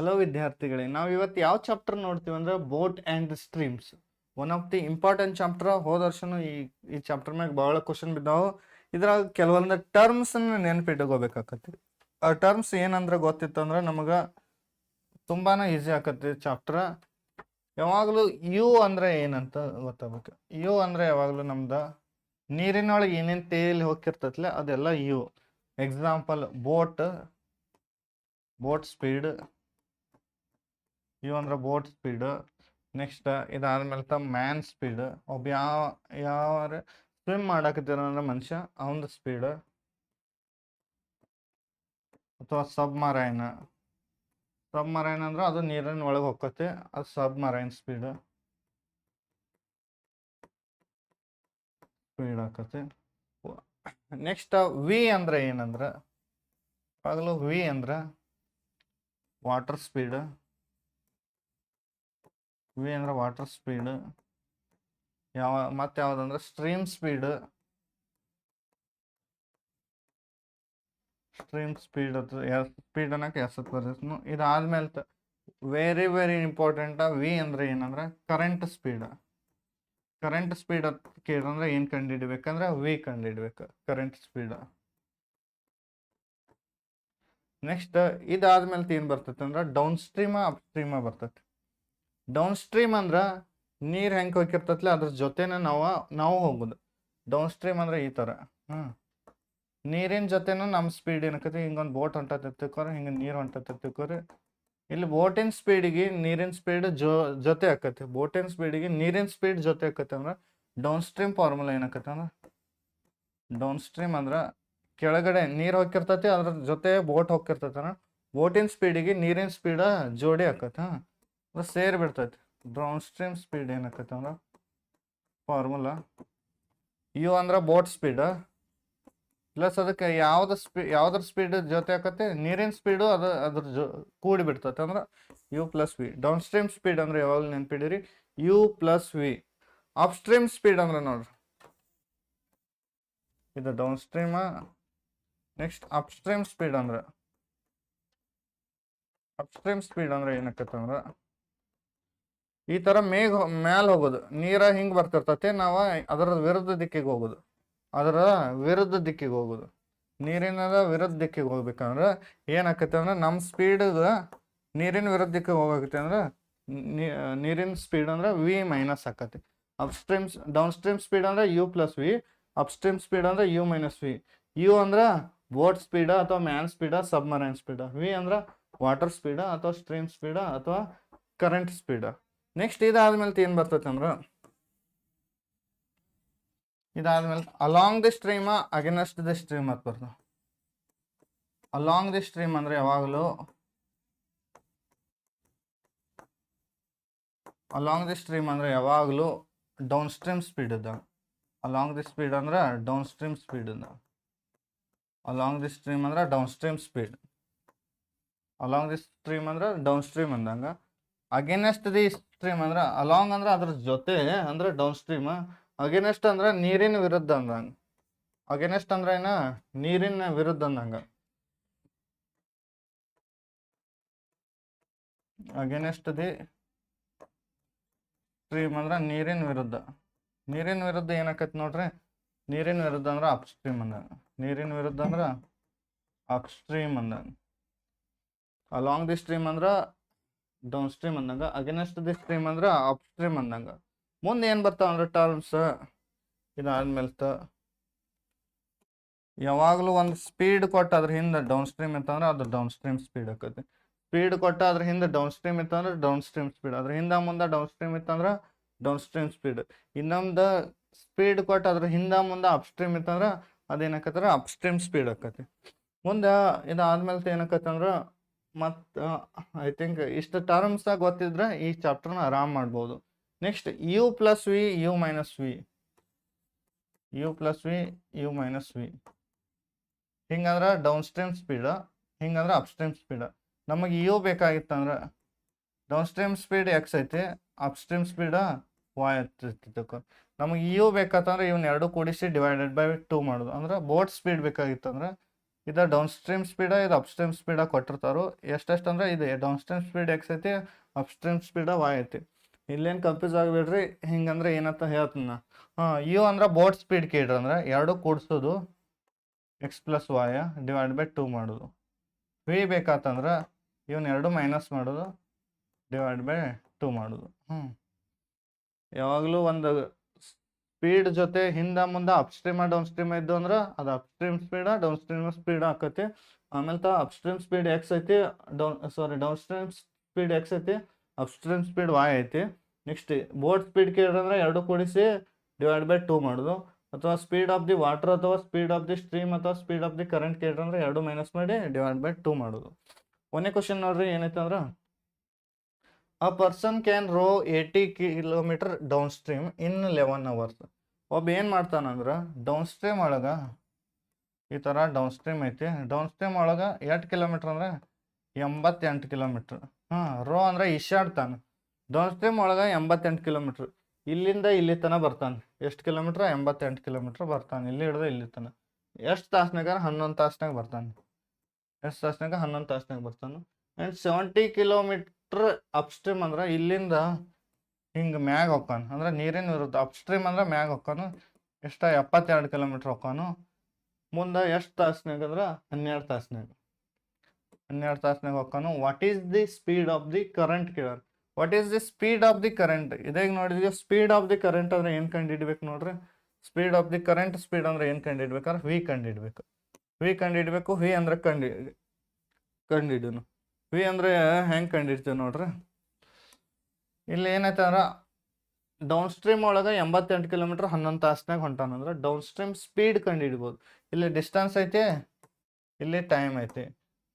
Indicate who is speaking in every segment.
Speaker 1: Hello ವಿದ್ಯಾರ್ಥಿಗಳೇ, ನಾವು ಇವತ್ತು ಯಾವ ಚಾಪ್ಟರ್ ನೋಡ್ತೀವಿ ಅಂದ್ರೆ boat and streams. One of the important chapter. ಹೋದ ವರ್ಷನೂ ಈ ಚಾಪ್ಟರ್ ಮ್ಯಾಗ ಭಾಳ ಕ್ವಶನ್ ಬಿದ್ದಾವು. ಇದ್ರಾಗ ಕೆಲವೊಂದು ಟರ್ಮ್ಸನ್ನು ನೆನಪಿಟ್ಕೋಬೇಕಾಕತಿ. ಆ ಟರ್ಮ್ಸ್ ಏನಂದ್ರೆ ಗೊತ್ತಿತ್ತಂದ್ರೆ ನಮಗೆ ತುಂಬಾನೇ ಈಸಿ ಆಕತಿ ಚಾಪ್ಟರ್. ಯಾವಾಗಲೂ ಯು ಅಂದ್ರೆ ಏನಂತ ಗೊತ್ತಾಗಬೇಕು. ಯು ಅಂದ್ರೆ ಯಾವಾಗಲೂ ನಮ್ದು ನೀರಿನೊಳಗೆ ಏನೇನು ತೇಲಿ ಹೋಗಿರ್ತೈತಲ್ಲ ಅದೆಲ್ಲ U. Example boat speed. U ಅಂದ್ರೆ ಬೋಟ್ ಸ್ಪೀಡ್. ನೆಕ್ಸ್ಟ್ ಇದಾದ್ಮೇಲೆ ಮ್ಯಾನ್ ಸ್ಪೀಡ್. ಒಬ್ಬ ಯಾವ ಸ್ವಿಮ್ ಮಾಡಾಕತ್ತಿರ ಅಂದ್ರೆ ಮನುಷ್ಯ ಅವನ ಸ್ಪೀಡ್. ಅಥವಾ ಸಬ್ಮರೈನ್ ಅಂದ್ರೆ ಅದು ನೀರಿನ ಒಳಗೆ ಹೋಗತ್ತೆ, ಅದು ಸಬ್ಮರೈನ್ ಸ್ಪೀಡ್ ಆಕತ್ತೆ. ನೆಕ್ಸ್ಟ್ ವಿ ಅಂದ್ರೆ ಏನಂದ್ರ ಆಗಲೂ ವಿ ಅಂದ್ರ ವಾಟರ್ ಸ್ಪೀಡ್. ಮತ್ತೆ ಯಾವ್ದಂದ್ರೆ ಸ್ಟ್ರೀಮ್ ಸ್ಪೀಡ್ ಸ್ಪೀಡ್ ಅನ್ನಕ್ಕೆ ಬರ್ತನು. ಇದಾದ್ಮೇಲೆ ವೆರಿ ವೆರಿ ಇಂಪಾರ್ಟೆಂಟ್, ವಿ ಅಂದ್ರೆ ಏನಂದ್ರೆ ಕರೆಂಟ್ ಸ್ಪೀಡ್ ಅಂತ ಕೇಳಿದ್ರೆ ಏನ್ ಕಂಡುಹಿಡಿಬೇಕಂದ್ರೆ ವಿ ಕಂಡುಹಿಡ್ಬೇಕು, ಕರೆಂಟ್ ಸ್ಪೀಡ್. ನೆಕ್ಸ್ಟ್ ಇದಾದ್ಮೇಲೆ ಏನ್ ಬರ್ತೈತೆ ಅಂದ್ರೆ ಡೌನ್ ಸ್ಟ್ರೀಮ ಬರ್ತೈತಿ. ಡೌನ್ ಸ್ಟ್ರೀಮ್ ಅಂದ್ರ ನೀರ್ ಹೆಂಗ್ ಹೋಗಿರ್ತೈತ್ಲ ಅದ್ರ ಜೊತೆನ ನಾವು ಹೋಗುದು. ಡೌನ್ ಸ್ಟ್ರೀಮ್ ಅಂದ್ರೆ ಈ ತರ ನೀರಿನ ಜೊತೆನೂ ನಮ್ಮ ಸ್ಪೀಡ್ ಏನಕತಿ. ಹಿಂಗೊಂದು ಬೋಟ್ ಹೊಂಟತಿರ್ಕೋರಿ, ಹಿಂಗ ನೀರ್ ಹೊಂಟತಿರ್ಕೋರಿ. ಇಲ್ಲಿ ಬೋಟಿನ ಸ್ಪೀಡಿಗೆ ನೀರಿನ ಸ್ಪೀಡ್ ಜೊತೆ ಆಕತಿ. ಬೋಟಿನ ಸ್ಪೀಡಿಗೆ ನೀರಿನ ಸ್ಪೀಡ್ ಜೊತೆ ಆಕತಿ ಅಂದ್ರೆ ಡೌನ್ ಸ್ಟ್ರೀಮ್ ಫಾರ್ಮುಲಾ ಏನಾಕತಿ ಅಂದ್ರೆ ಡೌನ್ ಸ್ಟ್ರೀಮ್ ಅಂದ್ರ ಕೆಳಗಡೆ ನೀರ್ ಹೋಗಿರ್ತೈತಿ, ಅದ್ರ ಜೊತೆ ಬೋಟ್ ಹೋಗಿರ್ತೈತಿ ಅಂದ್ರೆ ಬೋಟಿನ ಸ್ಪೀಡಿಗೆ ನೀರಿನ ಸ್ಪೀಡ್ ಜೋಡಿ ಆಕತಿ, ಸೇರಿ ಬಿಡ್ತೈತಿ. ಡೌನ್ ಸ್ಟ್ರೀಮ್ ಸ್ಪೀಡ್ ಏನಾಕತಿ ಅಂದ್ರೆ ಫಾರ್ಮುಲಾ ಯು ಅಂದ್ರ ಬೋಟ್ ಸ್ಪೀಡ್ ಪ್ಲಸ್ ಅದಕ್ಕೆ ಯಾವ್ದ್ರ ಸ್ಪೀಡ್ ಜೊತೆ ಆಕತಿ, ನೀರಿನ ಸ್ಪೀಡು ಅದ್ರ ಕೂಡಿ ಬಿಡ್ತೈತೆ ಅಂದ್ರೆ you plus V. Down stream speed ಅಂದ್ರೆ ಯಾವಾಗ ನೆನ್ಪಿಡಿರಿ, U plus V. Up stream speed ಅಂದ್ರೆ ನೋಡ್ರಿ ಇದು downstream. Next up stream speed ಅಂದ್ರೆ ಏನಕ್ಕತ್ತ ಅಂದ್ರ ಈ ತರ ಮ್ಯಾಲ ಹೋಗೋದು. ನೀರ ಹಿಂಗ್ ಬರ್ತಿರ್ತತಿ, ನಾವ ಅದರ ವಿರುದ್ಧ ದಿಕ್ಕಿಗೆ ಹೋಗುದು. ನೀರಿನ ವಿರುದ್ಧ ದಿಕ್ಕಿಗೆ ಹೋಗ್ಬೇಕಂದ್ರ ಏನಾಕತಿ ಅಂದ್ರೆ ನಮ್ಮ ಸ್ಪೀಡ್ ನೀರಿನ ವಿರುದ್ಧ ದಿಕ್ಕಿಗೆ ಹೋಗತ್ತೆ ಅಂದ್ರೆ ನೀರಿನ ಸ್ಪೀಡ್ ಅಂದ್ರೆ ವಿ ಮೈನಸ್ ಆಕತಿ. ಡೌನ್ ಸ್ಟ್ರೀಮ್ ಸ್ಪೀಡ್ ಅಂದ್ರೆ you plus V. Up stream speed ಅಂದ್ರೆ ಯು ಮೈನಸ್ ವಿ. ಯು ಅಂದ್ರ ಬೋಟ್ ಸ್ಪೀಡ್ ಅಥವಾ man speed, submarine speed. V ಅಂದ್ರ ವಾಟರ್ ಸ್ಪೀಡ್ ಅಥವಾ ಸ್ಟ್ರೀಮ್ ಸ್ಪೀಡ್ ಅಥವಾ ಕರೆಂಟ್ ಸ್ಪೀಡ್. ನೆಕ್ಸ್ಟ್ ಇದಾದ್ಮೇಲೆ ಏನ್ ಬರ್ತೈತೆ ಅಂದ್ರ along the stream against the stream ಅಂತ ಬರ್ತದೆ. ಅಲಾಂಗ್ ದಿ ಸ್ಟ್ರೀಮ್ ಅಂದ್ರೆ ಯಾವಾಗಲೂ ಡೌನ್ ಸ್ಟ್ರೀಮ್ ಸ್ಪೀಡ್ ಇದ್ದ. ಅಲಾಂಗ್ ದಿ ಸ್ಟ್ರೀಮ್ ಅಂದ್ರೆ ಡೌನ್ ಸ್ಟ್ರೀಮ್ ಅಂದಂಗ. ಅಗೇನೆಸ್ಟ್ ದಿ ಸ್ಟ್ರೀಮ್ ಅಂದ್ರೆ ಅಲಾಂಗ್ ಅಂದ್ರೆ ಅದ್ರ ಜೊತೆ ಅಂದ್ರೆ ಡೌನ್ ಸ್ಟ್ರೀಮ್. ಅಗೇನೆಸ್ಟ್ ಅಂದ್ರೆ ನೀರಿನ ವಿರುದ್ಧ ಅಂದಂಗ. ಅಗೇನೆಸ್ಟ್ ಅಂದ್ರೆ ನೀರಿನ ವಿರುದ್ಧ ಅಂದಂಗ. ಅಗೇನೆಸ್ಟ್ ದಿ ಸ್ಟ್ರೀಮ್ ಅಂದ್ರೆ ನೀರಿನ ವಿರುದ್ಧ ಏನಾಕೈತಿ ನೋಡ್ರಿ. ನೀರಿನ ವಿರುದ್ಧ ಅಂದ್ರೆ ಅಪ್ ಸ್ಟ್ರೀಮ್ ಅಂದಂಗ. ಅಲಾಂಗ್ ದಿ ಸ್ಟ್ರೀಮ್ ಅಂದ್ರ ಡೌನ್ ಸ್ಟ್ರೀಮ್ ಅಂದಂಗ. ಅಗೇನೆಸ್ಟ್ ದಿ ಸ್ಟ್ರೀಮ್ ಅಂದ್ರ ಅಪ್ ಸ್ಟ್ರೀಮ್ ಅಂದಂಗ. ಮುಂದೆ ಏನ್ ಬರ್ತಾವ ಅಂದ್ರೆ ಟರ್ಮ್ಸ್. ಇದಾದ್ಮೇಲೆ ಯಾವಾಗಲೂ ಒಂದು ಸ್ಪೀಡ್ ಕೊಟ್ಟು ಅದ್ರ ಹಿಂದೆ ಡೌನ್ ಸ್ಟ್ರೀಮ್ ಇತ್ತಂದ್ರೆ ಅದು ಡೌನ್ ಸ್ಟ್ರೀಮ್ ಸ್ಪೀಡ್ ಆಕತಿ. ಸ್ಪೀಡ್ ಕೊಟ್ಟು ಅದ್ರ ಹಿಂದೆ ಡೌನ್ ಸ್ಟ್ರೀಮ್ ಇತ್ತಂದ್ರೆ ಡೌನ್ ಸ್ಟ್ರೀಮ್ ಸ್ಪೀಡ್. ಅದ್ರ ಹಿಂದೆ ಮುಂದೆ ಡೌನ್ ಸ್ಟ್ರೀಮ್ ಇತ್ತಂದ್ರೆ ಡೌನ್ ಸ್ಟ್ರೀಮ್ ಸ್ಪೀಡ್. ಇನ್ನೊಂದು ಸ್ಪೀಡ್ ಕೊಟ್ಟು ಅದ್ರ ಹಿಂದೆ ಮುಂದೆ ಅಪ್ ಸ್ಟ್ರೀಮ್ ಇತ್ತಂದ್ರೆ ಅದೇನಾಕತ್ತರ ಅಪ್ ಸ್ಟ್ರೀಮ್ ಸ್ಪೀಡ್ ಆಕತಿ. ಮುಂದೆ ಇದಾದ್ಮೇಲೆ ಏನಾಕತ್ತಂದ್ರ ಮತ್ತು ಐ ಥಿಂಕ್ ಇಷ್ಟು ಟರ್ಮ್ಸ್ ಗೊತ್ತಿದ್ರೆ ಈ ಚಾಪ್ಟರ್ನ ಆರಾಮ್ ಮಾಡ್ಬೋದು. Next U plus V, you minus V. ಹಿಂಗಂದ್ರೆ ಡೌನ್ ಸ್ಟ್ರೀಮ್ ಸ್ಪೀಡ್, ಹಿಂಗಂದ್ರೆ ಅಪ್ ಸ್ಟ್ರೀಮ್ ಸ್ಪೀಡ್. ನಮಗೆ ಯು ಬೇಕಾಗಿತ್ತಂದ್ರೆ ಡೌನ್ ಸ್ಟ್ರೀಮ್ ಸ್ಪೀಡ್ ಎಕ್ಸ್ ಐತಿ, ಅಪ್ ಸ್ಟ್ರೀಮ್ ಸ್ಪೀಡ್ ವಾಯ್ ಐತಿ. ನಮಗೆ ಯು ಬೇಕಂತಂದ್ರೆ ಇವನ್ ಎರಡು ಕೂಡಿಸಿ ಡಿವೈಡೆಡ್ ಬೈ 2 ಮಾಡೋದು. ಅಂದ್ರೆ ಬೋಟ್ ಸ್ಪೀಡ್ ಬೇಕಾಗಿತ್ತಂದ್ರೆ ಇದು ಡೌನ್ ಸ್ಟ್ರೀಮ್ ಸ್ಪೀಡ, ಇದು ಅಪ್ಸ್ಟ್ರೀಮ್ ಸ್ಪೀಡ ಕೊಟ್ಟಿರ್ತಾರೋ. ಎಷ್ಟೆಷ್ಟು ಅಂದ್ರೆ ಇದು ಡೌನ್ ಸ್ಟ್ರೀಮ್ ಸ್ಪೀಡ್ ಎಕ್ಸ್ ಐತಿ, ಅಪ್ಸ್ಟ್ರೀಮ್ ಸ್ಪೀಡ ವಾಯ್ ಐತಿ. ಇಲ್ಲೇನು ಕನ್ಫ್ಯೂಸ್ ಆಗಿಬಿಡ್ರಿ. ಹಿಂಗಂದ್ರೆ ಏನಂತ ಹೇಳ್ತೀನಿ. ಯು ಅಂದ್ರೆ ಬೋಟ್ ಸ್ಪೀಡ್ ಕೇಳ್ರಿ, ಅಂದ್ರೆ ಎರಡು ಕೂಡಿಸೋದು ಎಕ್ಸ್ ಪ್ಲಸ್ ವಾಯ ಡಿವೈಡ್ ಬೈ 2 ಮಾಡೋದು. ವಿ ಬೇಕಾತಂದ್ರೆ ಇವನ್ ಎರಡು ಮೈನಸ್ ಮಾಡೋದು ಡಿವೈಡ್ ಬೈ 2 ಮಾಡೋದು. ಯಾವಾಗಲೂ ಒಂದು ಸ್ಪೀಡ್ ಜೊತೆ ಹಿಂದೆ ಮುಂದೆ ಅಪ್ಸ್ಟ್ರೀಮ ಡೌನ್ ಸ್ಟ್ರೀಮ್ ಇದ್ದು ಅಂದ್ರೆ ಅದು ಅಪ್ಸ್ಟ್ರೀಮ್ ಸ್ಪೀಡ ಡೌನ್ ಸ್ಟ್ರೀಮ್ ಸ್ಪೀಡ್ ಆಕತಿ. ಆಮೇಲೆ ಅಪ್ಸ್ಟ್ರೀಮ್ ಸ್ಪೀಡ್ ಎಕ್ಸ್ ಐತಿ, ಡೌನ್ ಸ್ಟ್ರೀಮ್ ಸ್ಪೀಡ್ ಎಕ್ಸ್ ಐತಿ, ಅಪ್ಸ್ಟ್ರೀಮ್ ಸ್ಪೀಡ್ ವಾಯ್ ಐತಿ. ನೆಕ್ಸ್ಟ್ ಬೋಟ್ ಸ್ಪೀಡ್ ಕೇಳಿದ್ರೆ ಎರಡು ಕೂಡಿಸಿ ಡಿವೈಡ್ ಬೈ 2 ಮಾಡೋದು. ಅಥವಾ ಸ್ಪೀಡ್ ಆಫ್ ದಿ ವಾಟರ್ ಅಥವಾ ಸ್ಪೀಡ್ ಆಫ್ ದಿ ಸ್ಟ್ರೀಮ್ ಅಥವಾ ಸ್ಪೀಡ್ ಆಫ್ ದಿ ಕರೆಂಟ್ ಕೇಳಿದ್ರೆ ಎರಡು ಮೈನಸ್ ಮಾಡಿ ಡಿವೈಡ್ ಬೈ 2 ಮಾಡೋದು. ಒಂದೇ ಕ್ವಶನ್ ನೋಡ್ರಿ ಏನೈತೆ ಅಂದ್ರೆ, a person can row 80 kilometre down stream in 11 hours. ಒಬ್ಬ ಏನು ಮಾಡ್ತಾನಂದ್ರೆ ಡೌನ್ ಸ್ಟ್ರೀಮ್ ಒಳಗೆ ಈ ಥರ ಡೌನ್ ಸ್ಟ್ರೀಮ್ ಐತಿ. ಡೌನ್ ಸ್ಟ್ರೀಮ್ ಒಳಗೆ 8 ಕಿಲೋಮೀಟ್ರ್ ಅಂದ್ರೆ 88 ಕಿಲೋಮೀಟ್ರ್. ರೋ ಅಂದ್ರೆ ಇಶಾಡ್ತಾನೆ. ಡೌನ್ ಸ್ಟ್ರೀಮ್ ಒಳಗೆ 88 ಕಿಲೋಮೀಟ್ರ್. ಇಲ್ಲಿಂದ ಇಲ್ಲಿ ತನಕ ಬರ್ತಾನೆ. ಎಷ್ಟು ಕಿಲೋಮೀಟ್ರ್? 88 ಕಿಲೋಮೀಟ್ರ್ ಬರ್ತಾನೆ. ಇಲ್ಲಿ ಹಿಡಿದು ಇಲ್ಲಿ ತನಕ ಎಷ್ಟು ತಾಸ್ನಾಗ? 11 ತಾಸ್ನಾಗ ಬರ್ತಾನೆ. ಎಷ್ಟು ತಾಸ್ನಾಗ? 11 ತಾಸ್ನಾಗ ಬರ್ತಾನೆ. ಆ್ಯಂಡ್ 70 ಕಿಲೋಮೀಟ್ರ್ ಅಪ್ಸ್ಟ್ರೀಮ್ ಅಂದ್ರೆ ಇಲ್ಲಿಂದ ಹಿಂಗೆ ಮ್ಯಾಗ ಹೋಗ್ತಾನೆ. ಅಂದ್ರೆ ನೀರೇನು ಇರುತ್ತೆ. ಅಪ್ಸ್ಟ್ರೀಮ್ ಅಂದ್ರೆ ಮ್ಯಾಗ ಹೋಗ್ತಾನು. ಎಷ್ಟು? 72 ಕಿಲೋಮೀಟ್ರ್ ಹೋಗ್ತಾನು. ಮುಂದೆ ಎಷ್ಟು ತಾಸ್ನಾಗ ಅಂದ್ರೆ 12 ತಾಸ್ನಾಗ. 12 ತಾಸ್ನಾಗ ಹೋಗ್ತಾನು. What is the speed of the current ಕೇಳಾರ. What is the speed of the current? ಇದಾಗ ನೋಡಿದ್ವಿ ಸ್ಪೀಡ್ ಆಫ್ ದಿ ಕರೆಂಟ್ ಅಂದ್ರೆ ಏನು ಕಂಡುಹಿಡ್ಬೇಕು ನೋಡ್ರಿ. Speed of the current speed ಅಂದ್ರೆ ಏನು ಕಂಡುಹಿಡ್ಬೇಕಾದ್ರೆ ವಿ ಕಂಡುಹಿಡ್ಬೇಕು. ವಿ ಕಂಡುಹಿಡ್ಬೇಕು. ವಿ ಅಂದ್ರೆ ಕಂಡುಹಿಡಿನು. ವಿ ಅಂದ್ರೆ ಹೆಂಗೆ ಕಂಡುಹಿಡ್ತೀವಿ ನೋಡ್ರಿ. ಇಲ್ಲಿ ಏನೈತೆ ಅಂದ್ರೆ ಡೌನ್ ಸ್ಟ್ರೀಮ್ ಒಳಗೆ 88 ಕಿಲೋಮೀಟ್ರ್ 11 ತಾಸ್ನಾಗ ಹೊಂಟಾನಂದ್ರೆ ಡೌನ್ ಸ್ಟ್ರೀಮ್ ಸ್ಪೀಡ್ ಕಂಡುಹಿಡ್ಬೋದು. ಇಲ್ಲಿ ಡಿಸ್ಟೆನ್ಸ್ ಐತಿ, ಇಲ್ಲಿ ಟೈಮ್ ಐತಿ.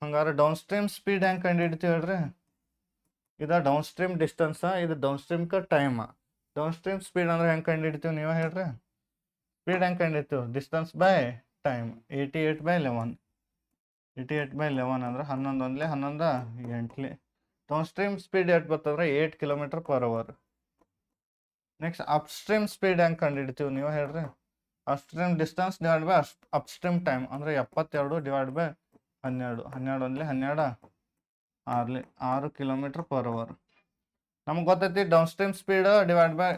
Speaker 1: ಹಂಗಾರೆ ಡೌನ್ ಸ್ಟ್ರೀಮ್ ಸ್ಪೀಡ್ ಹೆಂಗೆ ಕಂಡುಹಿಡ್ತೀವಿ ಹೇಳ್ರಿ. ಇದು ಡೌನ್ ಸ್ಟ್ರೀಮ್ ಡಿಸ್ಟೆನ್ಸ, ಇದು ಡೌನ್ ಸ್ಟ್ರೀಮ್ಗೆ ಟೈಮ. ಡೌನ್ ಸ್ಟ್ರೀಮ್ ಸ್ಪೀಡ್ ಅಂದ್ರೆ ಹೆಂಗೆ ಕಂಡುಹಿಡ್ತೀವಿ ನೀವು ಹೇಳ್ರಿ. ಸ್ಪೀಡ್ ಹೆಂಗೆ ಕಂಡುಹಿಡ್ತೀವಿ? Distance by time. 88/11. 88/11 ಅಂದ್ರೆ 11 ಒಂದ್ಲೆ 11 8ಲಿ. ಡೌನ್ ಸ್ಟ್ರೀಮ್ ಸ್ಪೀಡ್ ಎಷ್ಟು ಬರ್ತಂದ್ರೆ 8 kilometre per hour. Next up stream speed ಹೆಂಗೆ ಕಂಡುಹಿಡ್ತೀವಿ ನೀವು ಹೇಳ್ರಿ. Up stream distance divide by up stream time ಅಂದ್ರೆ 72 ಡಿವೈಡ್ ಬೈ 12. 12 ಒಂದ್ಲೆ 12 6ಲಿ 6 ಕಿಲೋಮೀಟರ್ ಪರ್ ಅವರ್. ನಮ್ಗೆ ಗೊತ್ತೈತಿ down stream speed divide by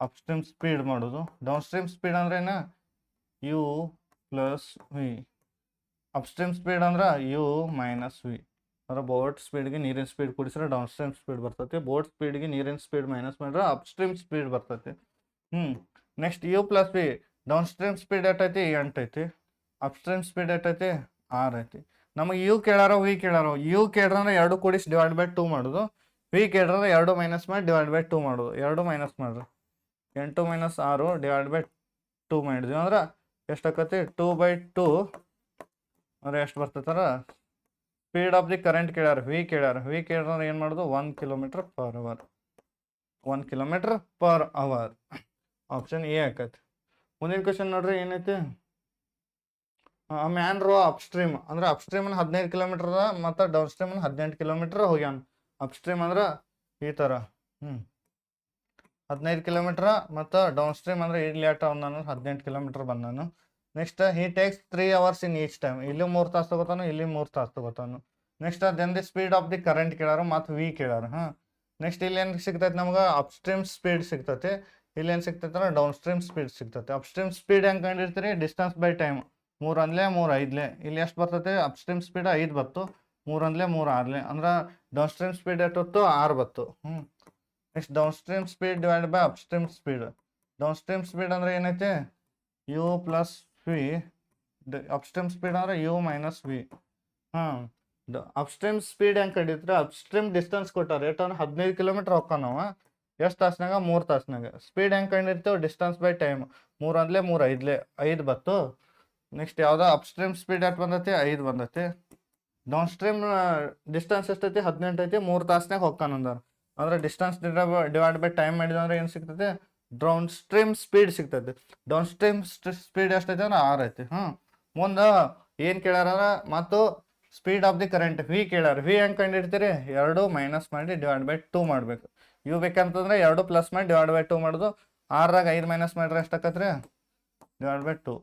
Speaker 1: up stream speed ಮಾಡೋದು. ಡೌನ್ ಸ್ಟ್ರೀಮ್ ಸ್ಪೀಡ್ ಅಂದ್ರೆ ಏನು? U plus V. Up stream speed ಅಂದ್ರೆ ಯು ಮೈನಸ್ ವಿ. ಅಂದ್ರೆ ಬೋಟ್ ಸ್ಪೀಡ್ಗೆ ನೀರಿನ ಸ್ಪೀಡ್ ಕೂಡಿಸಿದ್ರೆ ಡೌನ್ ಸ್ಟ್ರೀಮ್ ಸ್ಪೀಡ್ ಬರ್ತೈತಿ. ಬೋಟ್ ಸ್ಪೀಡ್ಗೆ ನೀರಿನ ಸ್ಪೀಡ್ ಮೈನಸ್ ಮಾಡಿದ್ರೆ ಅಪ್ ಸ್ಟ್ರೀಮ್ ಸ್ಪೀಡ್ ಬರ್ತೈತಿ. Next U plus V. Down stream speed ಎಷ್ಟೈತಿ? 8 ಐತಿ. ಅಪ್ ಸ್ಟ್ರೀಮ್ ಸ್ಪೀಡ್ ಎಷ್ಟೈತಿ? 6 ಐತಿ. ನಮಗೆ ಯು ಕೇಳಾರೋ ವಿ ಕೇಳಾರೋ? ಯು ಕೇಳ್ರಂದ್ರೆ ಎರಡು ಕೂಡಿಸಿ ಡಿವೈಡ್ ಬೈ 2 ಮಾಡೋದು. ವಿ ಕೇಳ್ರಂದ್ರೆ ಎರಡು ಮೈನಸ್ ಮಾಡಿ ಡಿವೈಡ್ ಬೈ 2 ಮಾಡೋದು. ಎರಡು ಮೈನಸ್ ಮಾಡ್ರಿ. 8 - 6 ಡಿವೈಡ್ ಬೈ 2 ಮಾಡಿದ್ವಿ ಅಂದ್ರೆ ಎಷ್ಟಾಕತಿ? 2/2 ಅಂದ್ರೆ ಎಷ್ಟು ಬರ್ತೈತಾರ? ಸ್ಪೀಡ್ ಆಫ್ ದಿ ಕರೆಂಟ್ ಕೇಳ್ಯಾರ, ವಿ ಕೇಳ್ಯಾರ. ವಿ ಕೇಳ್ರೆ ಏನು ಮಾಡೋದು? 1 kilometre per hour. 1 kilometre per hour. Option A ಆಕೈತಿ. ಮುಂದಿನ ಕ್ವಶನ್ ನೋಡ್ರಿ ಏನೈತಿ. ಮ್ಯಾನ್ ರೋ ಅಪ್ಸ್ಟ್ರೀಮ್ ಅಂದ್ರೆ ಅಪ್ಸ್ಟ್ರೀಮ್ 15 ಕಿಲೋಮೀಟರ್ ಅದ ಮತ್ತು ಡೌನ್ ಸ್ಟ್ರೀಮ್ 18 ಕಿಲೋಮೀಟರ್ ಹೋಗ್ಯಾನ. ಅಪ್ಸ್ಟ್ರೀಮ್ ಅಂದ್ರೆ ಈ ಥರ 15 ಕಿಲೋಮೀಟ್ರ್ ಮತ್ತು ಡೌನ್ ಸ್ಟ್ರೀಮ್ ಅಂದ್ರೆ ಇಲ್ಲಿ ಆಟ ನಾನು 18 ಕಿಲೋಮೀಟರ್ ಬಂದಾನು. Next he takes 3 hours in each time. ಇಲ್ಲಿ 3 ತಾಸು ತಗೋತಾನು, ಇಲ್ಲಿ 3 ತಾಸು ತಗೋತಾನು. Next then the speed of the current ಕೇಳಾರು ಮತ್ತು ವಿ ಕೇಳಾರು. ನೆಕ್ಸ್ಟ್ ಇಲ್ಲಿ ಏನು ಸಿಗ್ತೈತೆ ನಮ್ಗೆ? ಅಪ್ಸ್ಟ್ರೀಮ್ ಸ್ಪೀಡ್ ಸಿಗ್ತೈತೆ. ಇಲ್ಲಿ ಏನು ಸಿಗ್ತೈತೆ ಅಂದ್ರೆ ಡೌನ್ ಸ್ಟ್ರೀಮ್ ಸ್ಪೀಡ್ ಸಿಗ್ತೈತೆ. ಅಪ್ಸ್ಟ್ರೀಮ್ ಸ್ಪೀಡ್ ಹೆಂಗೆ ಕಂಡಿರ್ತೀರಿ? Distance by time. 3 1 3 5. ಇಲ್ಲಿ ಎಷ್ಟು ಬರ್ತೈತೆ? ಅಪ್ಸ್ಟ್ರೀಮ್ ಸ್ಪೀಡ್ 5 ಬತ್ತು. 3 1 3 6 ಅಂದ್ರೆ ಡೌನ್ ಸ್ಟ್ರೀಮ್ ಸ್ಪೀಡ್ ಎಷ್ಟೊತ್ತು? 6 ಬತ್ತು. Next down stream speed divide by up stream speed. Down stream speed ಅಂದ್ರೆ ಏನೈತೆ? U plus V. Up stream speed ಅಂದ್ರೆ you minus V. Up stream speed ಹೆಂಗೆ ಕಂಡಿದ್ರೆ ಅಪ್ ಸ್ಟ್ರೀಮ್ ಡಿಸ್ಟೆನ್ಸ್ ಕೊಟ್ಟಾರೆ ಎಷ್ಟು? 15 ಕಿಲೋಮೀಟ್ರ್ ಹೋಗ್ತಾವ ನಾವು. ಎಷ್ಟು ತಾಸ್ನಾಗ? 3 ತಾಸ್ನಾಗ. ಸ್ಪೀಡ್ ಹೆಂಗೆ ಕಂಡಿರ್ತೇವೆ? Distance by time. 3 1 3 5 5 ಬತ್ತು. ನೆಕ್ಸ್ಟ್ ಯಾವುದೋ ಅಪ್ ಸ್ಟ್ರೀಮ್ ಸ್ಪೀಡ್ ಎಷ್ಟು ಬಂದೈತಿ? 5 ಬಂದೈತಿ. ಡೌನ್ ಸ್ಟ್ರೀಮ್ ಡಿಸ್ಟೆನ್ಸ್ ಎಷ್ಟೈತಿ? 18 ಐತಿ. 3 ತಾಸ್ನಾಗ ಹೋಗ್ತಾನಂದಾರ. ಅಂದ್ರೆ ಡಿಸ್ಟೆನ್ಸ್ ಡಿವೈಡ್ ಬೈ ಟೈಮ್ ಮಾಡಿದ್ರೆ ಏನು ಸಿಗ್ತೈತೆ? ಡೌನ್ ಸ್ಟ್ರೀಮ್ ಸ್ಪೀಡ್ ಸಿಗ್ತೈತೆ. ಡೌನ್ ಸ್ಟ್ರೀಮ್ ಸ್ಪೀಡ್ ಎಷ್ಟೈತೆ ಅಂದ್ರೆ 6 ಐತಿ. ಮುಂದೆ ಏನು ಕೇಳ್ಯಾರ ಮತ್ತು speed of the current V ಕೇಳ್ಯಾರ. ವಿ ಹೆಂಗೆ ಕಂಡಿಡ್ತೀರಿ? ಎರಡು ಮೈನಸ್ ಮಾಡಿ ಡಿವೈಡ್ ಬೈ 2 ಮಾಡಬೇಕು. ಯು ಬೇಕಂತಂದ್ರೆ ಎರಡು ಪ್ಲಸ್ ಮಾಡಿ ಡಿವೈಡ್ ಬೈ 2 ಮಾಡೋದು. 6ರಾಗ 5 ಮೈನಸ್ ಮಾಡಿದ್ರೆ ಎಷ್ಟಾಕತ್ರಿ? Divide by 2.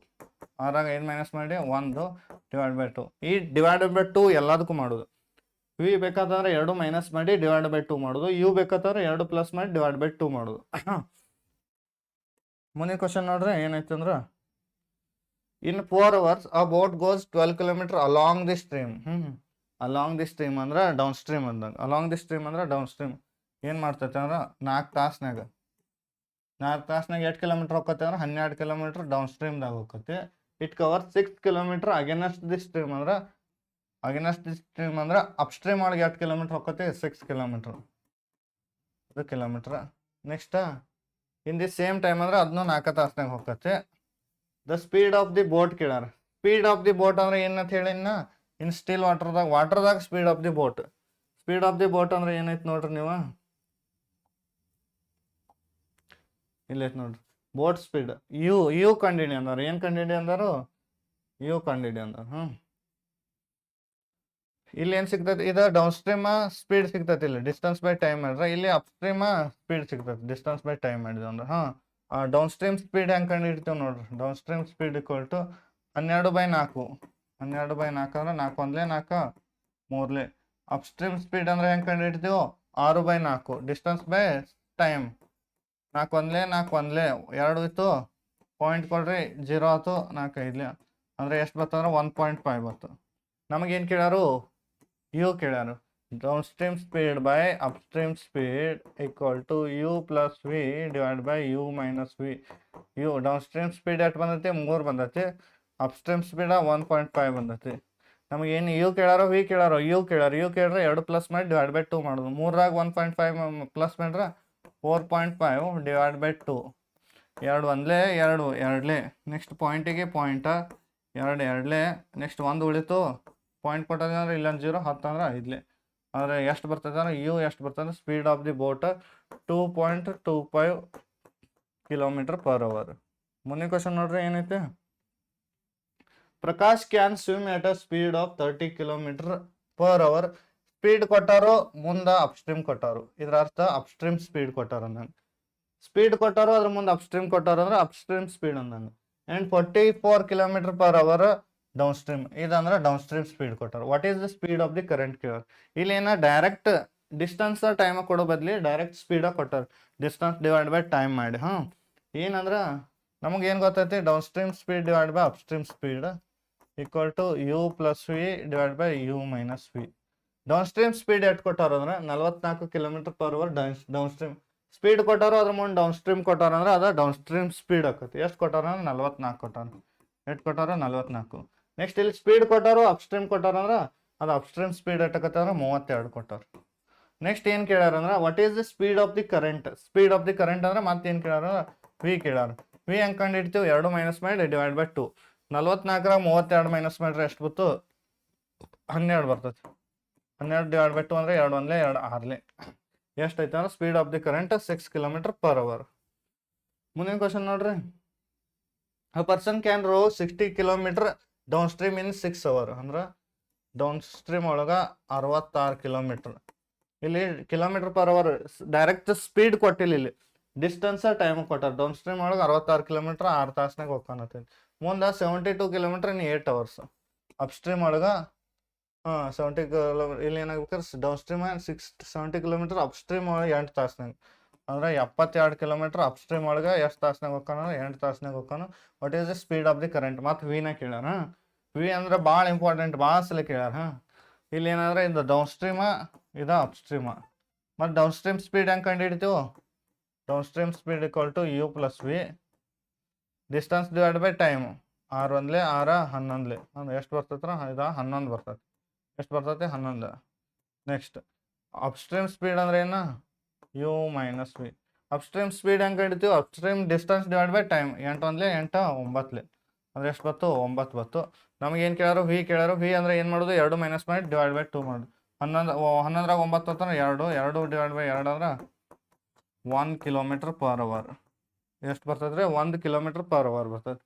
Speaker 1: ಆರಾಗ 5 ಮೈನಸ್ ಮಾಡಿ 1 ಡಿವೈಡ್ ಬೈ 2. ಈ ಡಿವೈಡೆಡ್ ಬೈ 2 ಎಲ್ಲದಕ್ಕೂ ಮಾಡೋದು. ವಿ ಬೇಕಾದ್ರೆ 2 ಮೈನಸ್ ಮಾಡಿ ಡಿವೈಡ್ ಬೈ 2 ಮಾಡೋದು. ಯು ಬೇಕಾದ್ರೆ 2 ಪ್ಲಸ್ ಮಾಡಿ ಡಿವೈಡ್ ಬೈ 2 ಮಾಡೋದು. ಮುಂದಿನ ಕ್ವಶನ್ ನೋಡ್ರಿ ಏನೈತೆ ಅಂದ್ರೆ, ಇನ್ 4 hours a boat goes 12 kilometer along the stream. Along the stream ಅಂದ್ರೆ ಡೌನ್ ಸ್ಟ್ರೀಮ್ ಅಂದಂಗೆ. ಅಲಾಂಗ್ ದಿ ಸ್ಟ್ರೀಮ್ ಅಂದ್ರೆ ಡೌನ್ ಸ್ಟ್ರೀಮ್ ಏನು ಮಾಡ್ತೈತೆ ಅಂದ್ರೆ 4 ತಾಸ್ನಾಗ 8 ಕಿಲೋಮೀಟರ್ ಹೋಗತ್ತೆ ಅಂದ್ರೆ 12 ಕಿಲೋಮೀಟರ್ ಡೌನ್ ಸ್ಟ್ರೀಮ್ದಾಗ ಹೋಗತ್ತೆ. It cover 6 kilometre against the stream ಅಂದ್ರೆ ಅಪ್ ಸ್ಟ್ರೀಮ್ ಒಳಗೆ 8 ಕಿಲೋಮೀಟರ್ ಹೋಗತ್ತೆ 6 kilometre next in the same time ಅಂದ್ರೆ ಅದನ್ನು 4 ತಾಸ್ನಾಗ ಹೋಗತ್ತೆ. The speed of the boat ಕೇಳಾರ. ಸ್ಪೀಡ್ ಆಫ್ ದಿ ಬೋಟ್ ಅಂದ್ರೆ ಏನಂತ ಹೇಳಿ ಇನ್ ಸ್ಟಿಲ್ ವಾಟರ್ದಾಗ ಸ್ಪೀಡ್ ಆಫ್ ದಿ ಬೋಟ್ ಅಂದ್ರೆ ಏನೈತೆ ನೋಡ್ರಿ ನೀವು ಇಲ್ಲೈತೆ ನೋಡ್ರಿ. ಬೋಟ್ ಸ್ಪೀಡ್ ಯು ಕಂಡಿಡಿ ಅಂದಾರ. ಏನು ಕಂಡಿಡಿ ಅಂದಾರು? ಯು ಕಂಡಿಡಿ ಅಂದಾರ. ಇಲ್ಲಿ ಏನು ಸಿಗ್ತೈತಿ? ಇದು ಡೌನ್ ಸ್ಟ್ರೀಮ್ ಸ್ಪೀಡ್ ಸಿಗ್ತೈತಿ. ಇಲ್ಲಿ ಡಿಸ್ಟೆನ್ಸ್ ಬೈ ಟೈಮ್ ಮಾಡಿದ್ರೆ, ಇಲ್ಲಿ ಅಪ್ ಸ್ಟ್ರೀಮ್ ಸ್ಪೀಡ್ ಸಿಗ್ತೈತಿ ಡಿಸ್ಟೆನ್ಸ್ ಬೈ ಟೈಮ್ ಮಾಡಿದ್ವಿ ಅಂದ್ರೆ. ಡೌನ್ ಸ್ಟ್ರೀಮ್ ಸ್ಪೀಡ್ ಹೆಂಗೆ ಕಂಡು ಹಿಡಿತೀವಿ ನೋಡ್ರಿ. Down stream speed equal to 12/4. 12/4 ಅಂದ್ರೆ 4 1 4 3. ಅಪ್ ಸ್ಟ್ರೀಮ್ ಸ್ಪೀಡ್ ಅಂದ್ರೆ ಹೆಂಗೆ ಕಂಡು ಹಿಡಿತೀವಿ? 6/4 ಡಿಸ್ಟೆನ್ಸ್ ಬೈ ಟೈಮ್. 4 1 4 1 2 ಇತ್ತು, ಪಾಯಿಂಟ್ ಕೊಡ್ರಿ 0 ಆಯ್ತು, 4 5 ಅಂದ್ರೆ ಎಷ್ಟು ಬರ್ತಂದ್ರೆ 1.5 ಬತ್ತು. ನಮಗೇನು ಕೇಳ್ಯಾರು? ಯು ಕೇಳ್ಯಾರು. Down stream speed by up stream speed equal to U plus V divide by you minus V. U down stream speed ಎಷ್ಟು ಬಂದೈತಿ? 3 ಬಂದೈತಿ. ಅಪ್ ಸ್ಟ್ರೀಮ್ ಸ್ಪೀಡ 1.5 ಬಂದೈತಿ. ನಮಗೇನು ಯು ಕೇಳಾರೋ ವಿ ಕೇಳಾರೋ? ಯು ಕೇಳ್ಯಾರ. ಯು ಕೇಳಿದ್ರೆ 2 ಪ್ಲಸ್ ಮಾಡಿ ಡಿವೈಡ್ ಬೈ 2 ಮಾಡೋದು. 3ರಾಗ 1.5 plus ಮಾಡ್ರೆ 4.5 divide by 2. 2 1 2 2. Next ಪಾಯಿಂಟಿಗೆ ಪಾಯಿಂಟ 2 2. ನೆಕ್ಸ್ಟ್ 1 ಉಳಿತು, ಪಾಯಿಂಟ್ ಕೊಟ್ಟಂದ್ರೆ ಅಂದ್ರೆ ಇಲ್ಲೊಂದು 0 10 ಅಂದ್ರೆ 5. ಅಂದರೆ ಎಷ್ಟು ಬರ್ತದೆ ಅಂದ್ರೆ ಯು ಎಷ್ಟು ಬರ್ತದೆ? Speed of the boat 2.25 km/h. ಮುಂದಿನ ಕ್ವಶನ್ ನೋಡ್ರಿ ಏನೈತೆ? Prakash can swim at a speed of 30 km/h. Speed ಕೊಟ್ಟಾರು, ಮುಂದೆ ಅಪ್ ಸ್ಟ್ರೀಮ್ ಕೊಟ್ಟಾರು. ಇದ್ರ ಅರ್ಥ ಅಪ್ ಸ್ಟ್ರೀಮ್ ಸ್ಪೀಡ್ ಕೊಟ್ಟಾರ ಅಂದಂಗೆ. ಸ್ಪೀಡ್ ಕೊಟ್ಟಾರು, ಅದ್ರ ಮುಂದೆ ಅಪ್ ಸ್ಟ್ರೀಮ್ ಕೊಟ್ಟಾರು ಅಂದ್ರೆ ಅಪ್ ಸ್ಟ್ರೀಮ್ ಸ್ಪೀಡ್ ಅಂದಂಗೆ. And 44 km/h down stream. ಇದಂದ್ರೆ ಡೌನ್ ಸ್ಟ್ರೀಮ್ ಸ್ಪೀಡ್ ಕೊಟ್ಟಾರು. What is the speed of the current ಕೇಳರ್. ಇಲ್ಲಿ ಏನ ಡೈರೆಕ್ಟ್ ಡಿಸ್ಟೆನ್ಸ್ ಟೈಮ್ ಕೊಡೋ ಬದಲಿ ಡೈರೆಕ್ಟ್ ಸ್ಪೀಡಾಗಿ ಕೊಟ್ಟಾರ. ಡಿಸ್ಟೆನ್ಸ್ ಡಿವೈಡ್ ಬೈ ಟೈಮ್ ಮಾಡಿ. ಏನಂದ್ರೆ ನಮಗೆ ಏನು ಗೊತ್ತೈತಿ? Down stream speed divide by up stream speed equal to U plus V divide by you minus V. Down stream speed ಎಷ್ಟು ಕೊಟ್ಟಾರ ಅಂದ್ರೆ 44 km/h ಡೌನ್ ಸ್ಟ್ರೀಮ್ ಸ್ಪೀಡ್ ಕೊಟ್ಟಾರೋ, ಅದ್ರ ಮುಂದೆ ಡೌನ್ ಸ್ಟ್ರೀಮ್ ಕೊಟ್ಟಾರ ಅಂದ್ರೆ ಅದು ಡೌನ್ ಸ್ಟ್ರೀಮ್ ಸ್ಪೀಡ್ ಆಕತಿ. ಎಷ್ಟು ಕೊಟ್ಟಾರ ಅಂದ್ರೆ 44 ಕೊಟ್ಟಾರ. ಎಷ್ಟು ಕೊಟ್ಟಾರ? 44. ನೆಕ್ಸ್ಟ್ ಇಲ್ಲಿ ಸ್ಪೀಡ್ ಕೊಟ್ಟಾರು, ಅಪ್ ಸ್ಟ್ರೀಮ್ ಕೊಟ್ಟಾರ ಅಂದ್ರೆ ಅದು ಅಪ್ ಸ್ಟ್ರೀಮ್ ಸ್ಪೀಡ್ ಎಷ್ಟಕತ್ತ ಅಂದ್ರೆ 32 ಕೊಟ್ಟಾರ. ನೆಕ್ಸ್ಟ್ ಏನು ಕೇಳ್ಯಾರ ಅಂದ್ರೆ what is the speed of the current. Speed of the current ಅಂದ್ರೆ ಮತ್ತೇನು ಕೇಳ್ಯಾರ? ವಿ ಕೇಳ್ಯಾರ. ವಿ ಹೆಂಗೆ ಕಂಡು ಹಿಡ್ತೀವಿ? 2 ಮೈನಸ್ ಮಾಡಿ ಡಿವೈಡ್ ಬೈ 2. 44 32 ಮೈನಸ್ ಮಾಡಿದ್ರೆ ಎಷ್ಟು ಬಂತು? 12 ಬರ್ತದೆ. 12 ಡಿವೈಡ್ ಬೈ 2 ಅಂದ್ರೆ 2 1 2 6. ಎಷ್ಟೈತೆ ಅಂದ್ರೆ speed of the current 6 km/h. ಮುಂದಿನ ಕ್ವಶನ್ ನೋಡ್ರಿ. A person can row 60 km down stream in 6 hours. ಅಂದ್ರೆ ಡೌನ್ ಸ್ಟ್ರೀಮ್ ಒಳಗೆ 66 ಕಿಲೋಮೀಟರ್. ಇಲ್ಲಿ km/h ಡೈರೆಕ್ಟ್ ಸ್ಪೀಡ್ ಕೊಟ್ಟಿಲ್ಲ, ಇಲ್ಲಿ ಡಿಸ್ಟೆನ್ಸ್ ಟೈಮ್ ಕೊಟ್ಟಾರ. ಡೌನ್ ಸ್ಟ್ರೀಮ್ ಒಳಗೆ 66 ಕಿಲೋಮೀಟರ್ 6 ತಾಸ್ನಾಗ ಹೋಗ್ಕಾನತ್ತೈತಿ. ಮುಂದೆ 72 km in 8 hours. Up stream ಒಳಗೆ 70 km. ಇಲ್ಲಿ ಏನಾಗ್ಬೇಕಾದ್ರೆ downstream 70 km, up stream ಒಳಗೆ 8 ತಾಸ್ನಾಗ ಅಂದ್ರೆ 72 km ಅಪ್ ಸ್ಟ್ರೀಮ್ ಒಳಗೆ ಎಷ್ಟು ತಾಸ್ನಾಗ ಹೋಗ್ಕಾನ? 8 ತಾಸ್ನಾಗ ಹೋಗ್ಕಾನ. What is the speed of the current. ಮತ್ತು ವಿನ ಕೇಳ್ಯಾರ. ವಿ ಅಂದ್ರೆ ಭಾಳ ಇಂಪಾರ್ಟೆಂಟ್, ಭಾಳ ಸಲ ಕೇಳ್ಯಾರ. ಇಲ್ಲಿ ಏನಂದ್ರೆ ಇದು ಡೌನ್ ಸ್ಟ್ರೀಮ, ಇದು ಅಪ್ ಸ್ಟ್ರೀಮ. ಮತ್ತು ಡೌನ್ ಸ್ಟ್ರೀಮ್ ಸ್ಪೀಡ್ ಹೆಂಗೆ ಕಂಡು ಹಿಡಿತೀವಿ? Down stream speed equal to U plus V distance divide by time. 6 1 6 11 ಅಂದ್ರೆ ಎಷ್ಟು ಬರ್ತೈತ್ರ? ಇದು 11 ಬರ್ತೈತೆ. ಎಷ್ಟು ಬರ್ತೈತೆ? 11. ನೆಕ್ಸ್ಟ್ ಅಪ್ ಸ್ಟ್ರೀಮ್ ಸ್ಪೀಡ್ ಅಂದ್ರೆ ಏನು? U minus V. Up stream speed ಹೆಂಗೆ ಹಿಡಿತೀವಿ? Up stream distance divide by time. 8 1 8 9 ಅಂದ್ರೆ ಎಷ್ಟು ಬತ್ತು? 9 ಬತ್ತು. ನಮಗೇನು ಕೇಳಾರು? ವಿ ಕೇಳಾರು. ವಿ ಅಂದ್ರೆ ಏನು ಮಾಡೋದು? 2 ಮೈನಸ್ ಮಾಡಿ ಡಿವೈಡ್ ಬೈ 2 ಮಾಡೋದು. 11 9 ಅಂತಂದ್ರೆ 2 ಡಿವೈಡ್ ಬೈ 2 ಅಂದ್ರೆ 1 km/h. ಎಷ್ಟು ಬರ್ತೈತೆ ರೀ? 1 km/h ಬರ್ತೈತೆ.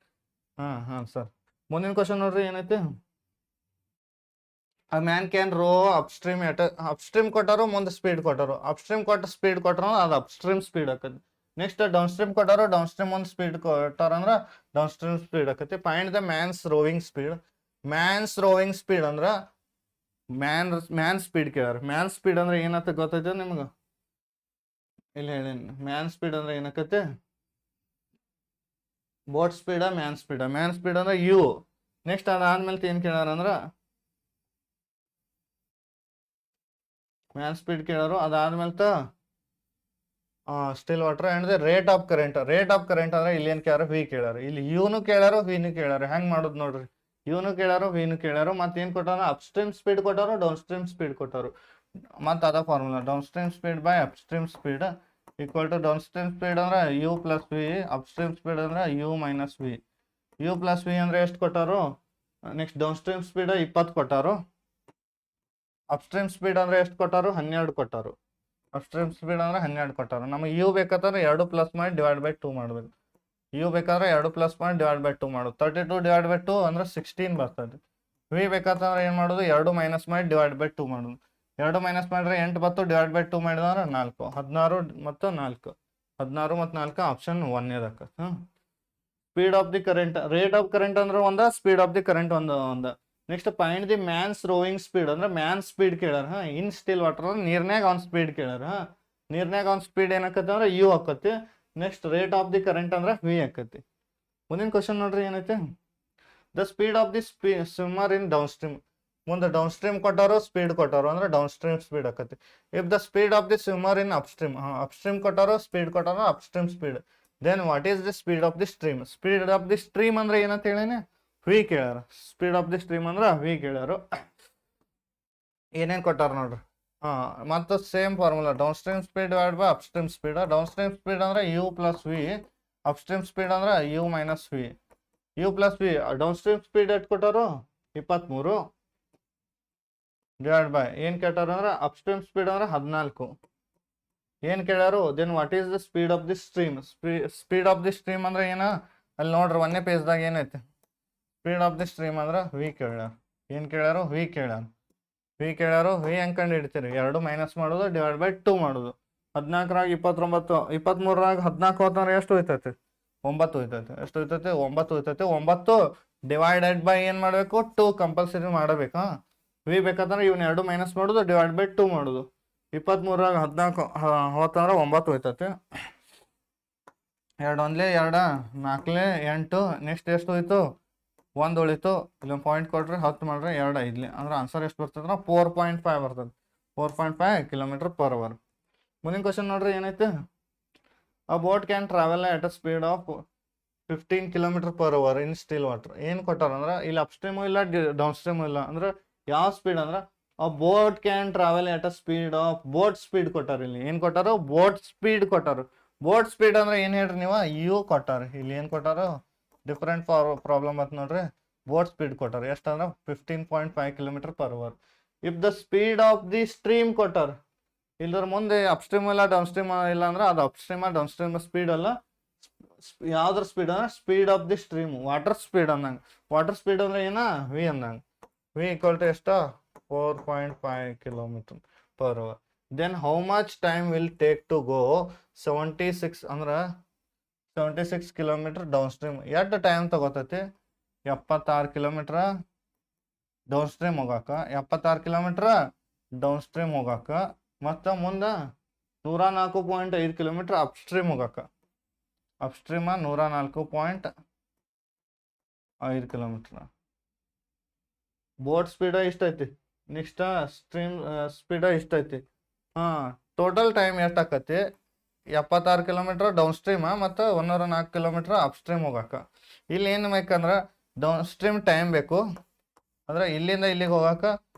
Speaker 1: ಸರ್. ಮುಂದಿನ ಕ್ವಶನ್ ನೋಡ್ರಿ ಏನೈತಿ? A man can row up stream ಕೊಟ್ಟಾರು, ಮುಂದೆ ಸ್ಪೀಡ್ ಕೊಟ್ಟಾರು. ಅಪ್ ಸ್ಟ್ರೀಮ್ ಸ್ಪೀಡ್ ಕೊಟ್ಟರು ಅದು ಅಪ್ ಸ್ಟ್ರೀಮ್ ಸ್ಪೀಡ್ ಆಕತಿ. ನೆಕ್ಸ್ಟ್ ಡೌನ್ ಸ್ಟ್ರೀಮ್ ಕೊಟ್ಟಾರು, ಡೌನ್ ಸ್ಟ್ರೀಮ್ ಒಂದು ಸ್ಪೀಡ್ ಕೊಟ್ಟಾರಂದ್ರ ಡೌನ್ ಸ್ಟ್ರೀಮ್ ಸ್ಪೀಡ್ ಆಕತಿ. Find the man's rowing speed. Man's rowing speed ಅಂದ್ರ ಮ್ಯಾನ್ ಸ್ಪೀಡ್ ಕೇಳ್ಯಾರ. ಮ್ಯಾನ್ ಸ್ಪೀಡ್ ಅಂದ್ರೆ ಏನಂತ ಗೊತ್ತೈತೆ ನಿಮ್ಗೆ? ಇಲ್ಲಿ ಹೇಳೀನಿ. ಮ್ಯಾನ್ ಸ್ಪೀಡ್ ಅಂದ್ರೆ ಏನಾಕತಿ? Boat speed, man speed. Man speed ಅಂದ್ರೆ ಯು. ನೆಕ್ಸ್ಟ್ ಅದಾದ್ಮೇಲೆ ಏನ್ ಕೇಳ್ಯಾರ ಅಂದ್ರ ಮ್ಯಾನ್ ಸ್ಪೀಡ್ ಕೇಳಾರು. ಅದಾದ್ಮೇಲೆ still water and the rate of current. Rate of current ಅಂದ್ರೆ ಇಲ್ಲಿ ಏನ್ ಕೇಳಾರ? ವಿ ಕೇಳ್ಯಾರ. ಇಲ್ಲಿ ಯುನು ಕೇಳ್ಯಾರು, ವಿನು ಕೇಳ್ಯಾರ. ಹೆಂಗ್ ಮಾಡೋದು ನೋಡ್ರಿ. ಯುನು ಕೇಳ್ಯಾರು, ವಿನು ಕೇಳ್ಯಾರು. ಮತ್ತೆ ಏನ್ ಕೊಟ್ಟಾರ? ಅಪ್ ಸ್ಟ್ರೀಮ್ ಸ್ಪೀಡ್ ಕೊಟ್ಟಾರು, ಡೌನ್ ಸ್ಟ್ರೀಮ್ ಸ್ಪೀಡ್ ಕೊಟ್ಟಾರು. ಮತ್ತೆ ಅದ formula down stream speed by up stream speed equal to down stream speed ಅಂದ್ರೆ you plus V, up stream speed ಅಂದ್ರೆ you minus V. U plus v ಅಂದ್ರೆ ಎಷ್ಟು ಕೊಟ್ಟಾರು? Next down stream speed 20 ಕೊಟ್ಟಾರು. Up stream speed ಅಂದ್ರೆ ಎಷ್ಟು ಕೊಟ್ಟಾರು? 12 ಕೊಟ್ಟಾರು. ಅಪ್ ಸ್ಟ್ರೀಮ್ ಸ್ಪೀಡ್ ಅಂದ್ರೆ 12 ಕೊಟ್ಟಾರು. ನಮಗೆ ಯು ಬೇಕಾದ್ರೆ 2 ಪ್ಲಸ್ ಮಾಡಿ ಡಿವೈಡ್ ಬೈ 2 ಮಾಡ್ಬೇಕು. ಯು ಬೇಕಾದ್ರೆ 2 ಪ್ಲಸ್ ಮಾಡಿ ಡಿವೈಡ್ ಬೈ 2 ಮಾಡೋದು. 32 ಡಿವೈಡ್ ಬೈ 2 ಅಂದ್ರೆ 16 ಬರ್ತದೆ. ವಿ ಬೇಕಾದ್ರೆ ಏನು ಮಾಡೋದು? 2 ಮೈನಸ್ ಮಾಡಿ ಡಿವೈಡ್ ಬೈ 2 ಮಾಡೋದು. 2 ಮೈನಸ್ ಮಾಡಿದ್ರೆ 8 ಬತ್ತು, ಡಿವೈಡ್ ಬೈ 2 ಮಾಡಿದ್ರೆ 4. 16 ಮತ್ತು 4. 16 ಮತ್ತು 4 ಆಪ್ಷನ್ 1 ಅದಕ್ಕೆ. Speed of the current, rate of current ಅಂದ್ರೆ ಒಂದ, ಸ್ಪೀಡ್ ಆಫ್ ದಿ ಕರೆಂಟ್ ಒಂದ. Next find the man's rowing speed ಅಂದ್ರೆ ಮ್ಯಾನ್ ಸ್ಪೀಡ್ ಕೇಳ್ಯಾರ. ಇನ್ ಸ್ಟಿಲ್ ವಾಟರ್ ನೀರ್ನ್ಯಾಗ ಅವ್ನ ಸ್ಪೀಡ್ ಕೇಳ್ಯಾರ. ನೀರ್ನ್ಯಾಗ ಅವ್ನ ಸ್ಪೀಡ್ ಏನಾಕತಿ ಅಂದ್ರೆ ಯು ಆಕತಿ. Next rate of the current ಅಂದ್ರೆ ವಿ ಆಕತಿ. ಮುಂದಿನ ಕ್ವಶನ್ ನೋಡ್ರಿ ಏನೈತೆ? The speed of the swimmer in down stream. ಮುಂದೆ ಡೌನ್ ಸ್ಟ್ರೀಮ್ ಕೊಟ್ಟಾರು, ಸ್ಪೀಡ್ ಕೊಟ್ಟಾರು ಅಂದ್ರೆ ಡೌನ್ ಸ್ಟ್ರೀಮ್ ಸ್ಪೀಡ್ ಆಕತಿ. If the speed of the swimmer in up stream, up stream ಕೊಟ್ಟಾರು, ಸ್ಪೀಡ್ ಕೊಟ್ಟಾರು, up stream speed. Then what is the speed of the stream? Speed of the stream ಅಂದ್ರೆ ಏನಂತ ಹೇಳೇನೆ? V ಕೇಳ್ಯಾರ. Speed of the stream ಅಂದ್ರೆ v ಕೇಳ್ಯಾರು. ಏನೇನು ಕೊಟ್ಟಾರ ನೋಡ್ರಿ. ಮತ್ತು same formula down stream speed divide by up stream speed. Down stream speed ಅಂದ್ರೆ you plus V, up stream speed ಅಂದ್ರೆ you minus V. U plus V. Down stream speed ಎಷ್ಟು ಕೊಟ್ಟಾರು? 23 ಡಿವೈಡ್ ಬೈ ಏನು ಕೇಳ್ತಾರ ಅಂದ್ರೆ ಅಪ್ ಸ್ಟ್ರೀಮ್ ಸ್ಪೀಡ್ ಅಂದ್ರೆ 14 ಏನು ಕೇಳ್ಯಾರು? Then what is the speed of the stream? Speed of the stream ಅಂದ್ರೆ ಏನ? ಅಲ್ಲಿ ನೋಡ್ರಿ 1ನೇ ಪೇಜ್ದಾಗ ಏನೈತೆ? ಸ್ಪೀಡ್ ಆಫ್ ದಿ ಸ್ಟ್ರೀಮ್ ಅಂದ್ರೆ ವಿ ಕೇಳ್ಯಾರ. ಏನು ಕೇಳ್ಯಾರು? ವಿ ಕೇಳ್ಯಾರ. ವಿ ಕೇಳ್ಯಾರು. ವಿ ಹೆಂಗೆ ಕಂಡು ಹಿಡಿತೀರಿ? 2 ಮೈನಸ್ ಮಾಡೋದು, ಡಿವೈಡ್ ಬೈ 2 ಮಾಡೋದು. 14ರಾಗ 29, 23ರಾಗ 14 ಹೋತಂದ್ರೆ ಎಷ್ಟು ಹೋಯ್ತೈತಿ? 9 ಹೋಯ್ತೈತಿ. ಎಷ್ಟು ಹೋಯ್ತೈತಿ? 9 ಹೋಯ್ತೈತಿ. 9 ಡಿವೈಡೆಡ್ ಬೈ ಏನು ಮಾಡಬೇಕು? 2 ಕಂಪಲ್ಸರಿ ಮಾಡಬೇಕಾ? ವಿ ಬೇಕಾದ್ರೆ ಇವ್ನ 2 ಮೈನಸ್ ಮಾಡೋದು, ಡಿವೈಡ್ ಬೈ 2 ಮಾಡೋದು. 23ರಾಗ 14 ಹೋತಂದ್ರೆ 9 ಹೋಯ್ತೈತಿ. 2 1 2 4 8. ನೆಕ್ಸ್ಟ್ ಎಷ್ಟು ಹೋಯ್ತು? 1 ಉಳಿತು. ಇಲ್ಲೊಂದು ಪಾಯಿಂಟ್ ಕೊಟ್ರೆ 10 ಮಾಡ್ರೆ 2 5 ಅಂದ್ರೆ ಆನ್ಸರ್ ಎಷ್ಟು ಬರ್ತದೆ? 4.5 ಬರ್ತದೆ. 4.5 km/h. ಮುಂದಿನ ಕ್ವಶನ್ ನೋಡ್ರಿ ಏನೈತೆ? A boat can travel at a speed of 15 km/h in still water. ಏನು ಕೊಟ್ಟಾರ ಅಂದ್ರೆ ಇಲ್ಲಿ ಅಪ್ ಸ್ಟ್ರೀಮು ಇಲ್ಲ, ಡೌನ್ ಸ್ಟ್ರೀಮು ಇಲ್ಲ. ಅಂದ್ರೆ ಯಾವ ಸ್ಪೀಡ್ ಅಂದ್ರೆ a boat can travel at a speed of, boat speed ಕೊಟ್ಟಾರ. ಇಲ್ಲಿ ಏನು ಕೊಟ್ಟಾರು? ಬೋಟ್ ಸ್ಪೀಡ್ ಕೊಟ್ಟಾರು. ಬೋಟ್ ಸ್ಪೀಡ್ ಅಂದ್ರೆ ಏನು ಹೇಳ್ರಿ ನೀವು? ಯು ಕೊಟ್ಟಾರ. ಇಲ್ಲಿ ಏನು ಕೊಟ್ಟಾರು? ಡಿಫ್ರೆಂಟ್ ಪ್ರಾಬ್ಲಮ್ ಅಂತ ನೋಡ್ರಿ. ಬೋಟ್ ಸ್ಪೀಡ್ ಕೊಟ್ಟಾರ. ಎಷ್ಟು ಅಂದ್ರೆ 15.5 km/h. If the speed of the stream ಕೊಟ್ಟಾರ. ಇಲ್ಲದ್ರ ಮುಂದೆ ಅಪ್ ಸ್ಟ್ರೀಮ್ ಇಲ್ಲ, ಡೌನ್ ಸ್ಟ್ರೀಮ್ ಇಲ್ಲ ಅಂದ್ರೆ ಅದು up stream down stream speed ಅಲ್ಲ. ಯಾವ್ದ್ರ ಸ್ಪೀಡ್ ಅಂದ್ರೆ speed of the stream, water speed ಅಂದಂಗೆ. ವಾಟರ್ ಸ್ಪೀಡ್ ಅಂದ್ರೆ ಏನ? ವಿ ಅಂದಂಗೆ. ವಿ ಈಕ್ವಲ್ ಟು ಎಷ್ಟು? 4.5 km/h. Then how much time will take to go 76 ಅಂದ್ರೆ 76 km ಡೌನ್ ಸ್ಟ್ರೀಮ್? ಎಷ್ಟು ಟೈಮ್ ತಗೋತೈತಿ? 76 km ಡೌನ್ ಸ್ಟ್ರೀಮ್ ಹೋಗಾಕ, 76 km ಡೌನ್ ಸ್ಟ್ರೀಮ್ ಹೋಗಾಕ, ಮತ್ತು ಮುಂದೆ 104.5 km ಅಪ್ ಸ್ಟ್ರೀಮ್ ಹೋಗಾಕ. Up stream 104.5 km. Boat speed ಇಷ್ಟೈತಿ. ನೆಕ್ಸ್ಟ್ ಸ್ಟ್ರೀಮ್ ಸ್ಪೀಡ ಇಷ್ಟೈತಿ. ಟೋಟಲ್ ಟೈಮ್ ಎಷ್ಟು ಆಕತಿ? 76 km ಡೌನ್ ಸ್ಟ್ರೀಮ ಮತ್ತು 104 km ಅಪ್ ಸ್ಟ್ರೀಮ್ ಹೋಗಾಕ. ಇಲ್ಲಿ ಏನು ಬೇಕಂದ್ರೆ ಡೌನ್ ಸ್ಟ್ರೀಮ್ ಟೈಮ್ ಬೇಕು. ಅಂದ್ರೆ ಇಲ್ಲಿಂದ ಇಲ್ಲಿಗೆ ಹೋಗಾಕ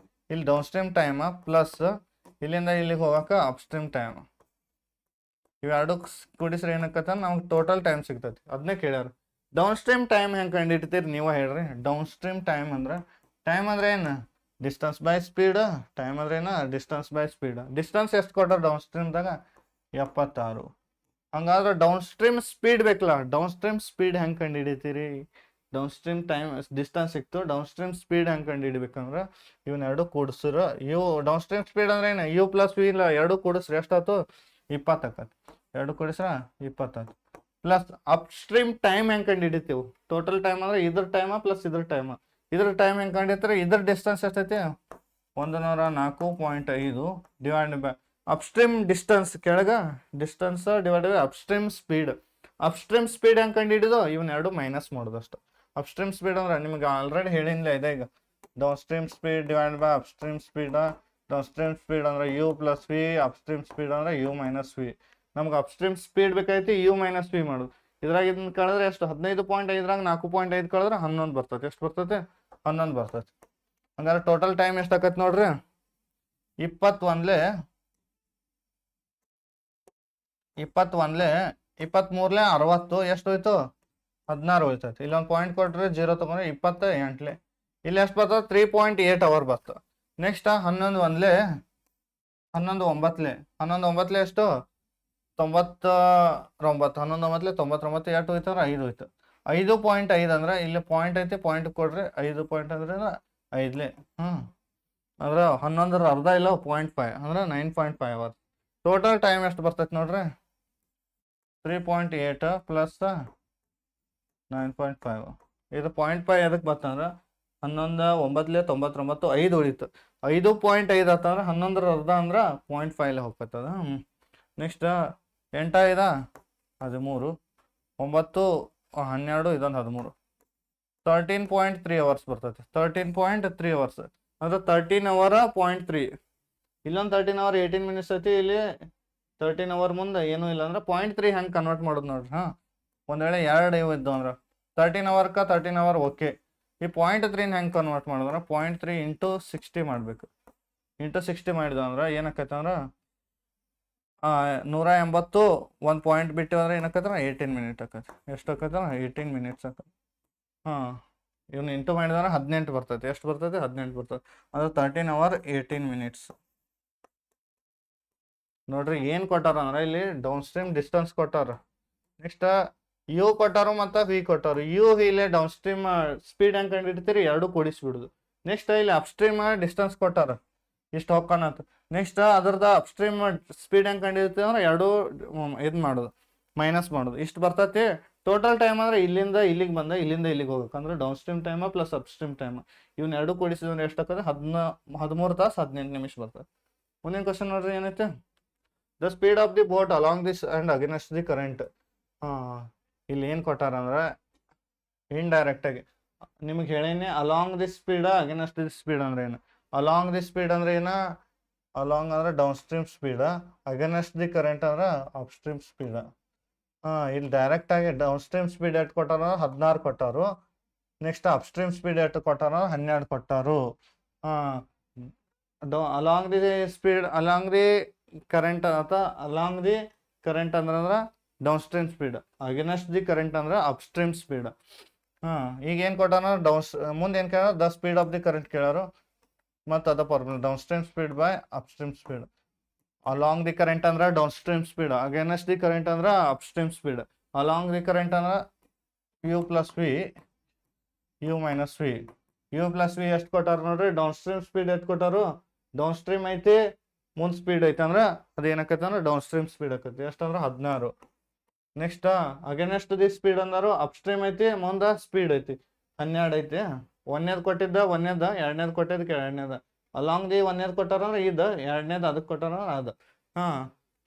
Speaker 1: ಇಲ್ಲಿ ಡೌನ್ ಸ್ಟ್ರೀಮ್ ಟೈಮ್ ಪ್ಲಸ್ ಇಲ್ಲಿಂದ ಇಲ್ಲಿಗೆ ಹೋಗಾಕ ಅಪ್ ಸ್ಟ್ರೀಮ್ ಟೈಮ್. ಇವೆರಡು ಕೂಡಿಸ್ರೆ ಏನಕ್ಕತ್ತ ನಮ್ಗೆ ಟೋಟಲ್ ಟೈಮ್ ಸಿಗ್ತೈತಿ. ಅದನ್ನೇ ಕೇಳ್ಯಾರ. ಡೌನ್ ಸ್ಟ್ರೀಮ್ ಟೈಮ್ ಹೆಂಗೆ ಕಂಡಿಡ್ತೀರಿ ನೀವು ಹೇಳ್ರಿ? ಡೌನ್ ಸ್ಟ್ರೀಮ್ ಟೈಮ್ ಅಂದ್ರೆ ಏನು? Distance by speed. ಟೈಮ್ ಅಂದ್ರೆ ಏನು? Distance by speed. ಡಿಸ್ಟೆನ್ಸ್ ಎಷ್ಟು ಕೊಟ್ಟಾರ ಡೌನ್ ಸ್ಟ್ರೀಮ್ದಾಗ? 76. ಹಂಗಾದ್ರೆ ಡೌನ್ ಸ್ಟ್ರೀಮ್ ಸ್ಪೀಡ್ ಬೇಕಲ್ಲ. ಡೌನ್ ಸ್ಟ್ರೀಮ್ ಸ್ಪೀಡ್ ಹೆಂಗೆ ಕಂಡು ಹಿಡಿತೀರಿ? ಡೌನ್ ಸ್ಟ್ರೀಮ್ ಟೈಮ್ ಡಿಸ್ಟೆನ್ಸ್ ಸಿಕ್ತು. ಡೌನ್ ಸ್ಟ್ರೀಮ್ ಸ್ಪೀಡ್ ಹೆಂಗೆ ಕಂಡು ಹಿಡಿಬೇಕಂದ್ರೆ ಇವನ್ನೆರಡು ಕೂಡಿಸ್ರ ಯು ಡೌನ್ ಸ್ಟ್ರೀಮ್ ಸ್ಪೀಡ್ ಅಂದ್ರೆ ಏನು? ಯು ಪ್ಲಸ್ ವಿ ಇಲ್ಲ, ಎರಡು ಕೂಡಿಸ್ರಿ ಎಷ್ಟಾಯ್ತು? 20 ಆಕತಿ. 2 ಕೂಡಿಸ್ರ 20 ಪ್ಲಸ್ ಅಪ್ಸ್ಟ್ರೀಮ್ ಟೈಮ್ ಹೆಂಗೆ ಕಂಡು ಹಿಡಿತೀವಿ? ಟೋಟಲ್ ಟೈಮ್ ಅಂದ್ರೆ ಇದ್ರ ಟೈಮ ಪ್ಲಸ್ ಇದ್ರ ಟೈಮ. ಇದ್ರ ಟೈಮ್ ಹೆಂಗೆ ಕಂಡು ಹಿಡಿತಾರೆ? ಇದ್ರ ಡಿಸ್ಟೆನ್ಸ್ ಎಷ್ಟೈತಿ? 104.5 ಡಿವೈಡ್ ಬೈ ಅಪ್ಸ್ಟ್ರೀಮ್ ಡಿಸ್ಟೆನ್ಸ್, ಕೆಳಗೆ distance divide by upstream speed. Upstream speed ಹೆಂಗೆ ಕಂಡು ಹಿಡಿದು ಇವನ್ನೆರಡು ಮೈನಸ್ ಮಾಡೋದು ಅಷ್ಟು. ಅಪ್ಸ್ಟ್ರೀಮ್ ಸ್ಪೀಡ್ ಅಂದ್ರೆ ನಿಮ್ಗೆ ಆಲ್ರೆಡಿ ಹೇಳಿಲ್ಲ ಇದೆ ಈಗ, down stream speed divide by upstream speed. Down stream speed ಅಂದ್ರೆ you plus v, upstream speed ಅಂದ್ರೆ ಯು ಮೈನಸ್ ವಿ. ನಮ್ಗೆ ಅಪ್ಸ್ಟ್ರೀಮ್ ಸ್ಪೀಡ್ ಬೇಕಾಯ್ತು, ಯು ಮೈನಸ್ ವಿ ಮಾಡೋದು. ಇದ್ರಾಗ ಇದನ್ನ ಕಳೆದ್ರೆ ಎಷ್ಟು? 15.5 4.5 ಕಳೆದ್ರೆ 11 ಬರ್ತದೆ. ಎಷ್ಟು ಬರ್ತದೆ? 11 ಬರ್ತದೆ. ಹಂಗಾರೆ ಟೋಟಲ್ ಟೈಮ್ ಎಷ್ಟಾಕೈತೆ ನೋಡ್ರಿ, 21 23 60 ಎಷ್ಟು ಹೋಯ್ತು? 16 ಹೋಯ್ತೈತೆ. ಇಲ್ಲೊಂದು ಪಾಯಿಂಟ್ ಕೊಟ್ರೆ 0 ತಗೊಂಡ್ರೆ 28. ಇಲ್ಲಿ ಎಷ್ಟು ಬರ್ತದೆ? 3.8 ಅವರ್ ಬರ್ತದೆ. ನೆಕ್ಸ್ಟ್ 11 9 ಎಷ್ಟು? 99. 11 99 ಎಷ್ಟು ಹೋಯ್ತಂದ್ರೆ 5 ಹೋಯ್ತು. 5.5 ಅಂದ್ರೆ ಇಲ್ಲಿ ಪಾಯಿಂಟ್ ಐತಿ, ಪಾಯಿಂಟ್ ಕೊಡ್ರಿ 5 ಪಾಯಿಂಟ್ ಅಂದ್ರೆ 5 ಅಂದ್ರೆ 11 ಅರ್ಧ ಇಲ್ಲ 0.5 ಅಂದ್ರೆ 9.5 ಅವರ್. ಟೋಟಲ್ ಟೈಮ್ ಎಷ್ಟು ಬರ್ತೈತೆ ನೋಡ್ರಿ? 3.8 ಪ್ಲಸ್ 9.5. ಇದು 0.5 ಎದಕ್ಕೆ ಬರ್ತಂದ್ರೆ 11 9 99 5 ಉಳಿತು. 5.5 ಆತಂದ್ರೆ 11 ಅರ್ಧ ಅಂದ್ರೆ 0.5 ಹೋಗ್ತದ. ನೆಕ್ಸ್ಟ್ 8 5 13 9 12 ಇದೊಂದು 13 13.3 ಅವರ್ಸ್ ಬರ್ತೈತೆ. 13.3 ಅವರ್ಸ್ ಅಂದ್ರೆ 13 ಅವರ್ 0.3. ಇಲ್ಲೊಂದು 13 ಅವರ್ 18 ಮಿನಿಟ್ಸ್ ಐತಿ, ಇಲ್ಲಿ 13 ಅವರ್ ಮುಂದೆ ಏನೂ ಇಲ್ಲ ಅಂದ್ರೆ 0.3 ಹೆಂಗೆ ಕನ್ವರ್ಟ್ ಮಾಡೋದು ನೋಡ್ರಿ. ಒಂದು ವೇಳೆ 2 ಇದ್ದು ಅಂದ್ರೆ 13 ಅವರ್ಗೆ 13 ಅವರ್ ಓಕೆ. ಈ 0.3 ಹೆಂಗೆ ಕನ್ವರ್ಟ್ ಮಾಡಿದ್ರೆ 0.3 ಇಂಟು 60 ಮಾಡಬೇಕು. ಇಂಟು 60 ಮಾಡಿದ್ವಿ ಅಂದ್ರೆ ಏನಾಕೈತೆ ಅಂದ್ರೆ 180. ಒಂದು ಪಾಯಿಂಟ್ ಬಿಟ್ಟು ಅಂದ್ರೆ ಏನಾಕೈತೆ? 18 ಮಿನಿಟ್ ಆಕೈತೆ. ಎಷ್ಟು ಆಕೈತೆ? 18 ಮಿನಿಟ್ಸ್ ಆಕೈತೆ. ಇವನು ಇಂಟು ಮಾಡಿದ್ರೆ 18 ಬರ್ತೈತೆ. ಎಷ್ಟು ಬರ್ತೈತೆ? 18 ಬರ್ತೈತೆ. ಅಂದ್ರೆ 13 ಅವರ್ 18 ಮಿನಿಟ್ಸ್. ನೋಡ್ರಿ ಏನು ಕೊಟ್ಟಾರ ಅಂದ್ರೆ ಇಲ್ಲಿ ಡೌನ್ ಸ್ಟ್ರೀಮ್ ಡಿಸ್ಟೆನ್ಸ್ ಕೊಟ್ಟಾರ. ನೆಕ್ಸ್ಟ್ ಯು ಕೊಟ್ಟಾರು ಮತ್ತು ವಿ ಕೊಟ್ಟಾರು. ಯು ಇಲ್ಲೇ ಡೌನ್ ಸ್ಟ್ರೀಮ್ ಸ್ಪೀಡ್ ಹೆಂಗೆ ಕಂಡು ಹಿಡಿತೀರಿ? ಎರಡು ಕೂಡಿಸ್ಬಿಡುದು. ನೆಕ್ಸ್ಟ್ ಇಲ್ಲಿ ಅಪ್ಸ್ಟ್ರೀಮ್ ಡಿಸ್ಟೆನ್ಸ್ ಕೊಟ್ಟಾರ, ಇಷ್ಟು ಹೋಗ್ಕನಂತ. ನೆಕ್ಸ್ಟ್ ಅದ್ರದ್ದು ಅಪ್ಸ್ಟ್ರೀಮ್ ಸ್ಪೀಡ್ ಹೆಂಗೆ ಕಂಡು ಹಿಡಿತೀವಿ ಅಂದ್ರೆ ಎರಡು ಇದು ಮಾಡೋದು, ಮೈನಸ್ ಮಾಡೋದು. ಇಷ್ಟು ಬರ್ತೈತಿ. ಟೋಟಲ್ ಟೈಮ್ ಅಂದ್ರೆ ಇಲ್ಲಿಂದ ಇಲ್ಲಿಗೆ ಬಂದ, ಇಲ್ಲಿಂದ ಇಲ್ಲಿಗೆ ಹೋಗ್ಬೇಕು ಅಂದ್ರೆ down stream time plus upstream time ಇವ್ನ ಎರಡು ಕೂಡಿಸಿದ್ರೆ ಎಷ್ಟಾಗ್ತದೆ? 13 ತಾಸು 18 ನಿಮಿಷ ಬರ್ತದೆ. ಮುಂದಿನ ಕ್ವಶನ್ ನೋಡ್ರಿ ಏನೈತೆ? The speed of the boat along this and against the current. ಇಲ್ಲಿ ಏನು ಕೊಟ್ಟಾರ ಅಂದ್ರೆ ಇಂಡೈರೆಕ್ಟಾಗಿ ನಿಮಗೆ ಹೇಳೇನೆ, along the speed against the speed ಅಂದ್ರೆ ಏನು? ಅಲಾಂಗ್ ದಿ ಸ್ಪೀಡ್ ಅಂದ್ರೆ ಏನು? ಅಲಾಂಗ್ ಅಂದ್ರೆ down stream speed, against the current ಅಂದ್ರೆ ಅಪ್ ಸ್ಟ್ರೀಮ್ ಸ್ಪೀಡ್. ಇಲ್ಲಿ ಡೈರೆಕ್ಟಾಗಿ ಡೌನ್ ಸ್ಟ್ರೀಮ್ ಸ್ಪೀಡ್ ಎಷ್ಟು ಕೊಟ್ಟಾರ? 16 ಕೊಟ್ಟಾರು. ನೆಕ್ಸ್ಟ್ ಅಪ್ ಸ್ಟ್ರೀಮ್ ಸ್ಪೀಡ್ ಎಷ್ಟು ಕೊಟ್ಟಾರ? 12 ಕೊಟ್ಟಾರು. Along the speed along the current ಅಥವಾ ಅಲಾಂಗ್ ದಿ ಕರೆಂಟ್ ಅಂದ್ರೆ down stream speed, against the current ಅಂದ್ರೆ ಅಪ್ ಸ್ಟ್ರೀಮ್ ಸ್ಪೀಡ್. ಈಗ ಏನು ಕೊಟ್ಟಾರ? ಮುಂದೆ ಏನು ಕೇಳಾರ? The speed of the current ಕೇಳಾರು. ಮತ್ತು ಅದ formula down stream speed by up stream speed. Along the current ಅಂದ್ರೆ down stream speed, against the current ಅಂದ್ರೆ up stream speed. Along the current ಅಂದ್ರೆ you plus V, you minus V. U plus v ಎಷ್ಟು ಕೊಟ್ಟಾರ ನೋಡ್ರಿ? Down stream speed ಎಷ್ಟು ಕೊಟ್ಟಾರು? Down stream ಐತಿ, ಮುಂದೆ speed ಐತೆ ಅಂದ್ರೆ ಅದೇನಾಕೈತೆ ಅಂದ್ರೆ ಡೌನ್ ಸ್ಟ್ರೀಮ್ ಸ್ಪೀಡ್ ಆಕೈತಿ. ಎಷ್ಟಂದ್ರೆ 16. ನೆಕ್ಸ್ಟ್ ಅಗೇನೆಸ್ಟ್ ದಿ ಸ್ಪೀಡ್ ಅಂದರು ಅಪ್ ಸ್ಟ್ರೀಮ್ ಐತಿ, ಮುಂದೆ ಸ್ಪೀಡ್ ಐತಿ 12 ಐತಿ. ಒಂದೇದು ಕೊಟ್ಟಿದ್ದ ಒಂದೇದ, ಎರಡನೇದು ಕೊಟ್ಟಿದ್ದಕ್ಕೆ ಎರಡನೇದ. ಅಲಾಂಗ್ ದಿ ಒಂದೇದು ಕೊಟ್ಟಾರ ಅಂದ್ರೆ ಇದು, ಎರಡನೇದು ಅದಕ್ಕೆ ಕೊಟ್ಟಾರ ಅದು.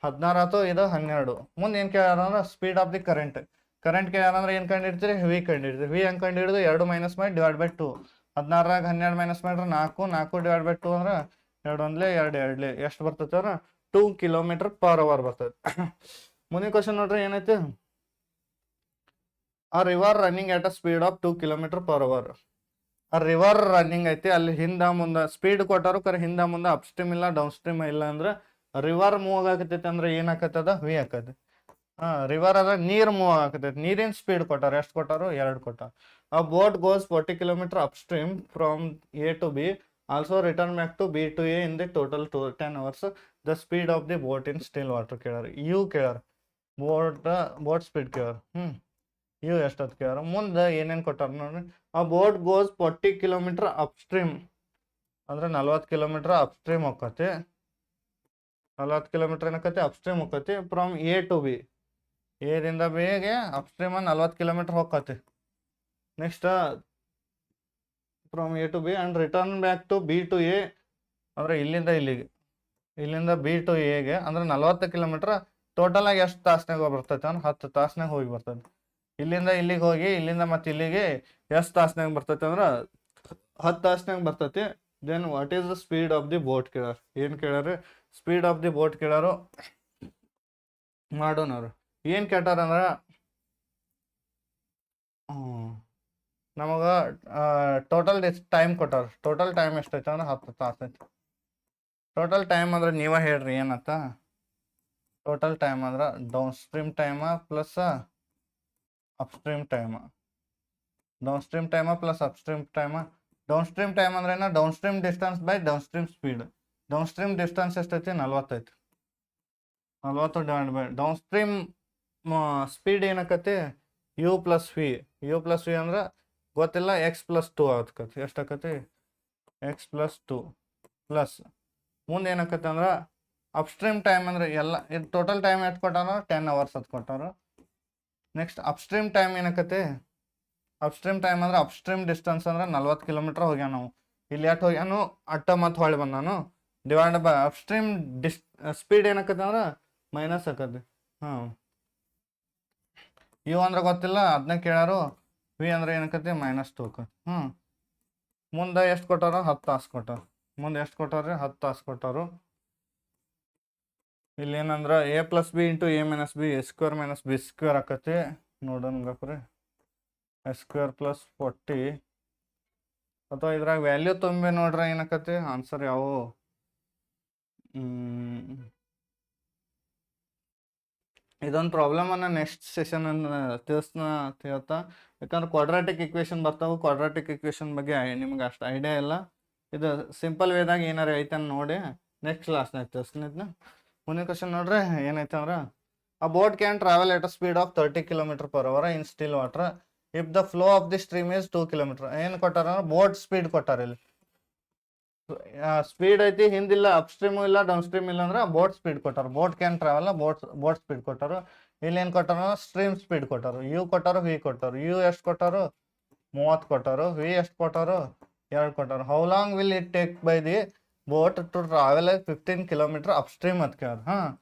Speaker 1: 16 ಆಯ್ತು, ಇದು 12. ಮುಂದೆ ಏನು ಕೇಳ್ಯಾರ ಅಂದ್ರೆ speed of the current. Current ಕೇಳ್ಯಾರ ಅಂದ್ರೆ ಏನು ಕಂಡು ಹಿಡ್ತೀರಿ? ವಿ ಕಂಡು ಹಿಡ್ತೀರಿ. ವಿ ಹೆಂಗೆ ಕಂಡು ಹಿಡಿದು 2 ಮೈನಸ್ ಮಾಡಿ ಡಿವೈಡ್ ಬೈ 2. 16 12 ಮೈನಸ್ ಮಾಡ್ರೆ 4, 4 ಡಿವೈಡ್ ಬೈ 2 ಅಂದ್ರೆ 2 1 2 2 ಎಷ್ಟು ಬರ್ತೈತೆ ಅಂದ್ರೆ 2 km/h ಬರ್ತೈತೆ. ಮುಂದಿನ ಕ್ವಶನ್ ನೋಡ್ರಿ ಏನೈತಿ? A river running at a speed of 2 km/h. ಆ ರಿವರ್ ರನ್ನಿಂಗ್ ಐತಿ, ಅಲ್ಲಿ ಹಿಂದ ಮುಂದೆ ಸ್ಪೀಡ್ ಕೊಟ್ಟಾರು, ಕರೆ ಹಿಂದ ಮುಂದೆ ಅಪ್ ಸ್ಟ್ರೀಮ್ ಇಲ್ಲ ಡೌನ್ ಸ್ಟ್ರೀಮ್ ಇಲ್ಲ ಅಂದ್ರೆ ರಿವರ್ ಮೂವ್ ಆಗತೈತಿ ಅಂದ್ರೆ ಏನಾಕತ್ತದ? ವಿ ಆಕತಿ. ರಿವರ್ ಅದ ನೀರು ಮೂವ್ ಆಗತೈತಿ. ನೀರಿನ ಸ್ಪೀಡ್ ಕೊಟ್ಟಾರ, ಎಷ್ಟು ಕೊಟ್ಟಾರು? 2 ಕೊಟ್ಟಾರ. ಆ boat goes 40 km up stream from A to B, also return back to B to A in the total 10 hours. The speed of the boat in still water ಕೇಳಾರ. ಯು ಕೇಳಾರ, boat speed ಕೇಳಾರ. ಇವು ಎಷ್ಟೊತ್ತು ಕೇಳಾರ. ಮುಂದೆ ಏನೇನು ಕೊಟ್ಟಾರ ನೋಡ್ರಿ? ಆ boat goes 40 km up stream ಅಂದ್ರೆ 40 km ಅಪ್ ಸ್ಟ್ರೀಮ್ ಹೋಗತ್ತೆ. 40 ಕಿಲೋಮೀಟರ್ ಏನಕತಿ ಅಪ್ಸ್ಟ್ರೀಮ್ ಹೋಗತಿ ಫ್ರಮ್ ಎ ಟು ಬಿ. ಎದಿಂದ ಬಿಗೆ ಅಪ್ಸ್ಟ್ರೀಮ್ 40 ಕಿಲೋಮೀಟರ್ ಹೋಗತಿ. Next from A to B and return back to B to A, ಅಂದರೆ ಇಲ್ಲಿಂದ ಇಲ್ಲಿಗೆ, ಇಲ್ಲಿಂದ ಬಿ ಟು ಎಗೆ ಅಂದ್ರೆ 40 ಕಿಲೋಮೀಟ್ರ್. ಟೋಟಲ್ ಆಗಿ ಎಷ್ಟು ತಾಸ್ನಾಗ ಬರ್ತೈತೆ ಅಂದ್ರೆ 10 ತಾಸ್ನಾಗ ಹೋಗಿ ಬರ್ತೈತೆ. ಇಲ್ಲಿಂದ ಇಲ್ಲಿಗೆ ಹೋಗಿ ಇಲ್ಲಿಂದ ಮತ್ತೆ ಇಲ್ಲಿಗೆ ಎಷ್ಟು ತಾಸ್ನಾಗ ಬರ್ತೈತೆ ಅಂದ್ರೆ 10 ತಾಸ್ನಾಗ ಬರ್ತೈತಿ. Then what is the speed of the boat ಕೇಳಾರ. ಏನು ಕೇಳಾರ? ಸ್ಪೀಡ್ ಆಫ್ ದಿ ಬೋಟ್ ಕೇಳಾರು. ಮಾಡೋನವ್ರು ಏನು ಕೇಳ್ತಾರ ಅಂದ್ರೆ ನಮಗೆ ಟೋಟಲ್ ಟೈಮ್ ಕೊಟ್ಟಾರ. ಟೋಟಲ್ ಟೈಮ್ ಎಷ್ಟೈತೆ ಅಂದ್ರೆ 10 ತಾಸು ಐತಿ. ಟೋಟಲ್ ಟೈಮ್ ಅಂದ್ರೆ ನೀವೇ ಹೇಳ್ರಿ ಏನತ್ತ. ಟೋಟಲ್ ಟೈಮ್ ಅಂದ್ರೆ down stream time plus upstream time. Down stream time plus upstream time. Down stream time ಅಂದ್ರೆ ಏನ? Down stream distance by down stream speed. Down stream distance ಎಷ್ಟೈತಿ? 40 ಐತಿ. 40 divide by down stream speed ಏನಕ್ಕತಿ? U plus V. U plus v ಅಂದ್ರೆ ಗೊತ್ತಿಲ್ಲ, x plus 2 ಆಗತ್ಕತಿ. ಎಷ್ಟಾಕತಿ? X plus 2 plus ಮುಂದೆ ಏನಾಕತಿ ಅಂದ್ರೆ ಅಪ್ಸ್ಟ್ರೀಮ್ ಟೈಮ್ ಅಂದ್ರೆ ಎಲ್ಲ ಇದು ಟೋಟಲ್ ಟೈಮ್ ಎಷ್ಟು ಕೊಟ್ಟಾರ? 10 ಅವರ್ಸ್ ಅದು ಕೊಟ್ಟಾರ. ನೆಕ್ಸ್ಟ್ ಅಪ್ಸ್ಟ್ರೀಮ್ ಟೈಮ್ ಏನಕತಿ? ಅಪ್ಸ್ಟ್ರೀಮ್ ಟೈಮ್ ಅಂದ್ರೆ ಅಪ್ಸ್ಟ್ರೀಮ್ ಡಿಸ್ಟೆನ್ಸ್ ಅಂದ್ರೆ 40 ಕಿಲೋಮೀಟರ್ ಹೋಗ್ಯಾನ ನಾವು. ಇಲ್ಲಿ ಎಷ್ಟು ಹೋಗ್ಯಾನು ಅಟ್ಟ ಮತ್ತೆ ಹೊಳ್ಳಿ ಬಂದಾನು. ಡಿವೈಡ್ ಬೈ ಅಪ್ಸ್ಟ್ರೀಮ್ ಸ್ಪೀಡ್ ಏನಕತಿ ಅಂದ್ರೆ ಮೈನಸ್ ಆಕತಿ. ಹಾಂ, ಯು ಅಂದ್ರೆ ಗೊತ್ತಿಲ್ಲ, ಅದನ್ನ ಕೇಳಾರು. ವಿ ಅಂದ್ರೆ ಏನಕತಿ? -2 ಆಕತಿ. ಮುಂದೆ ಎಷ್ಟು ಕೊಟ್ಟಾರ? 10 ತಾಸು ಕೊಟ್ಟಾರ. ಮುಂದೆ ಎಷ್ಟು ಕೊಟ್ಟಾರ? 10 ತಾಸು ಕೊಟ್ಟಾರು. ಇಲ್ಲಿ ಏನಂದ್ರೆ A plus B into A minus B, A² - B² ಆಕತಿ. ನೋಡೋಣ ಬೇಕ್ರಿ. S² + 40 ಅಥವಾ ಇದ್ರಾಗ ವ್ಯಾಲ್ಯೂ ತುಂಬಿ ನೋಡ್ರೆ ಏನಾಕತಿ ಆನ್ಸರ್ ಯಾವ? ಇದೊಂದು ಪ್ರಾಬ್ಲಮನ್ನು ನೆಕ್ಸ್ಟ್ ಸೆಷನ್ ತಿಳಿಸ್ತಾ. ಯಾಕಂದ್ರೆ ಕ್ವಾಡ್ರಾಟಿಕ್ ಇಕ್ವೇಷನ್ ಬರ್ತಾವೆ. ಕ್ವಾಡ್ರಾಟಿಕ್ ಇಕ್ವೇಷನ್ ಬಗ್ಗೆ ನಿಮ್ಗೆ ಅಷ್ಟು ಐಡಿಯಾ ಇಲ್ಲ. ಇದು ಸಿಂಪಲ್ ವೇದಾಗ ಏನಾರು ಐತೆ ನೋಡಿ ನೆಕ್ಸ್ಟ್ ಕ್ಲಾಸ್ನಾಗ ತಿಳಿಸ್ತೀನಿ. ಇದನ್ನ ಮುಂದಿನ ಕ್ವಶನ್ ನೋಡ್ರಿ ಏನೈತೆ ಅಂದ್ರೆ a boat can travel at a speed of 30 km/h in still water if the flow of the stream is 2 km. ಏನು ಕೊಟ್ಟಾರ? ಬೋಟ್ ಸ್ಪೀಡ್ ಕೊಟ್ಟಾರ. ಇಲ್ಲಿ ಸ್ಪೀಡ್ ಐತಿ, ಹಿಂದಿಲ್ಲ, ಅಪ್ ಸ್ಟ್ರೀಮು ಇಲ್ಲ, ಡೌನ್ ಸ್ಟ್ರೀಮ್ ಇಲ್ಲ ಅಂದ್ರೆ ಬೋಟ್ ಸ್ಪೀಡ್ ಕೊಟ್ಟಾರ. Boat can travel boat speed ಕೊಟ್ಟಾರು. ಇಲ್ಲಿ ಏನು ಕೊಟ್ಟಾರ? ಸ್ಟ್ರೀಮ್ ಸ್ಪೀಡ್ ಕೊಟ್ಟಾರು. ಯು ಕೊಟ್ಟಾರು, ವಿ ಕೊಟ್ಟಾರು. ಯು ಎಷ್ಟು ಕೊಟ್ಟಾರು? 30 ಕೊಟ್ಟಾರು. ವಿ ಎಷ್ಟು ಕೊಟ್ಟಾರು? 2 ಕೊಟ್ಟಾರು. How long will it take by the boat to travel 15 km up stream ಅಂತ ಕೇಳ.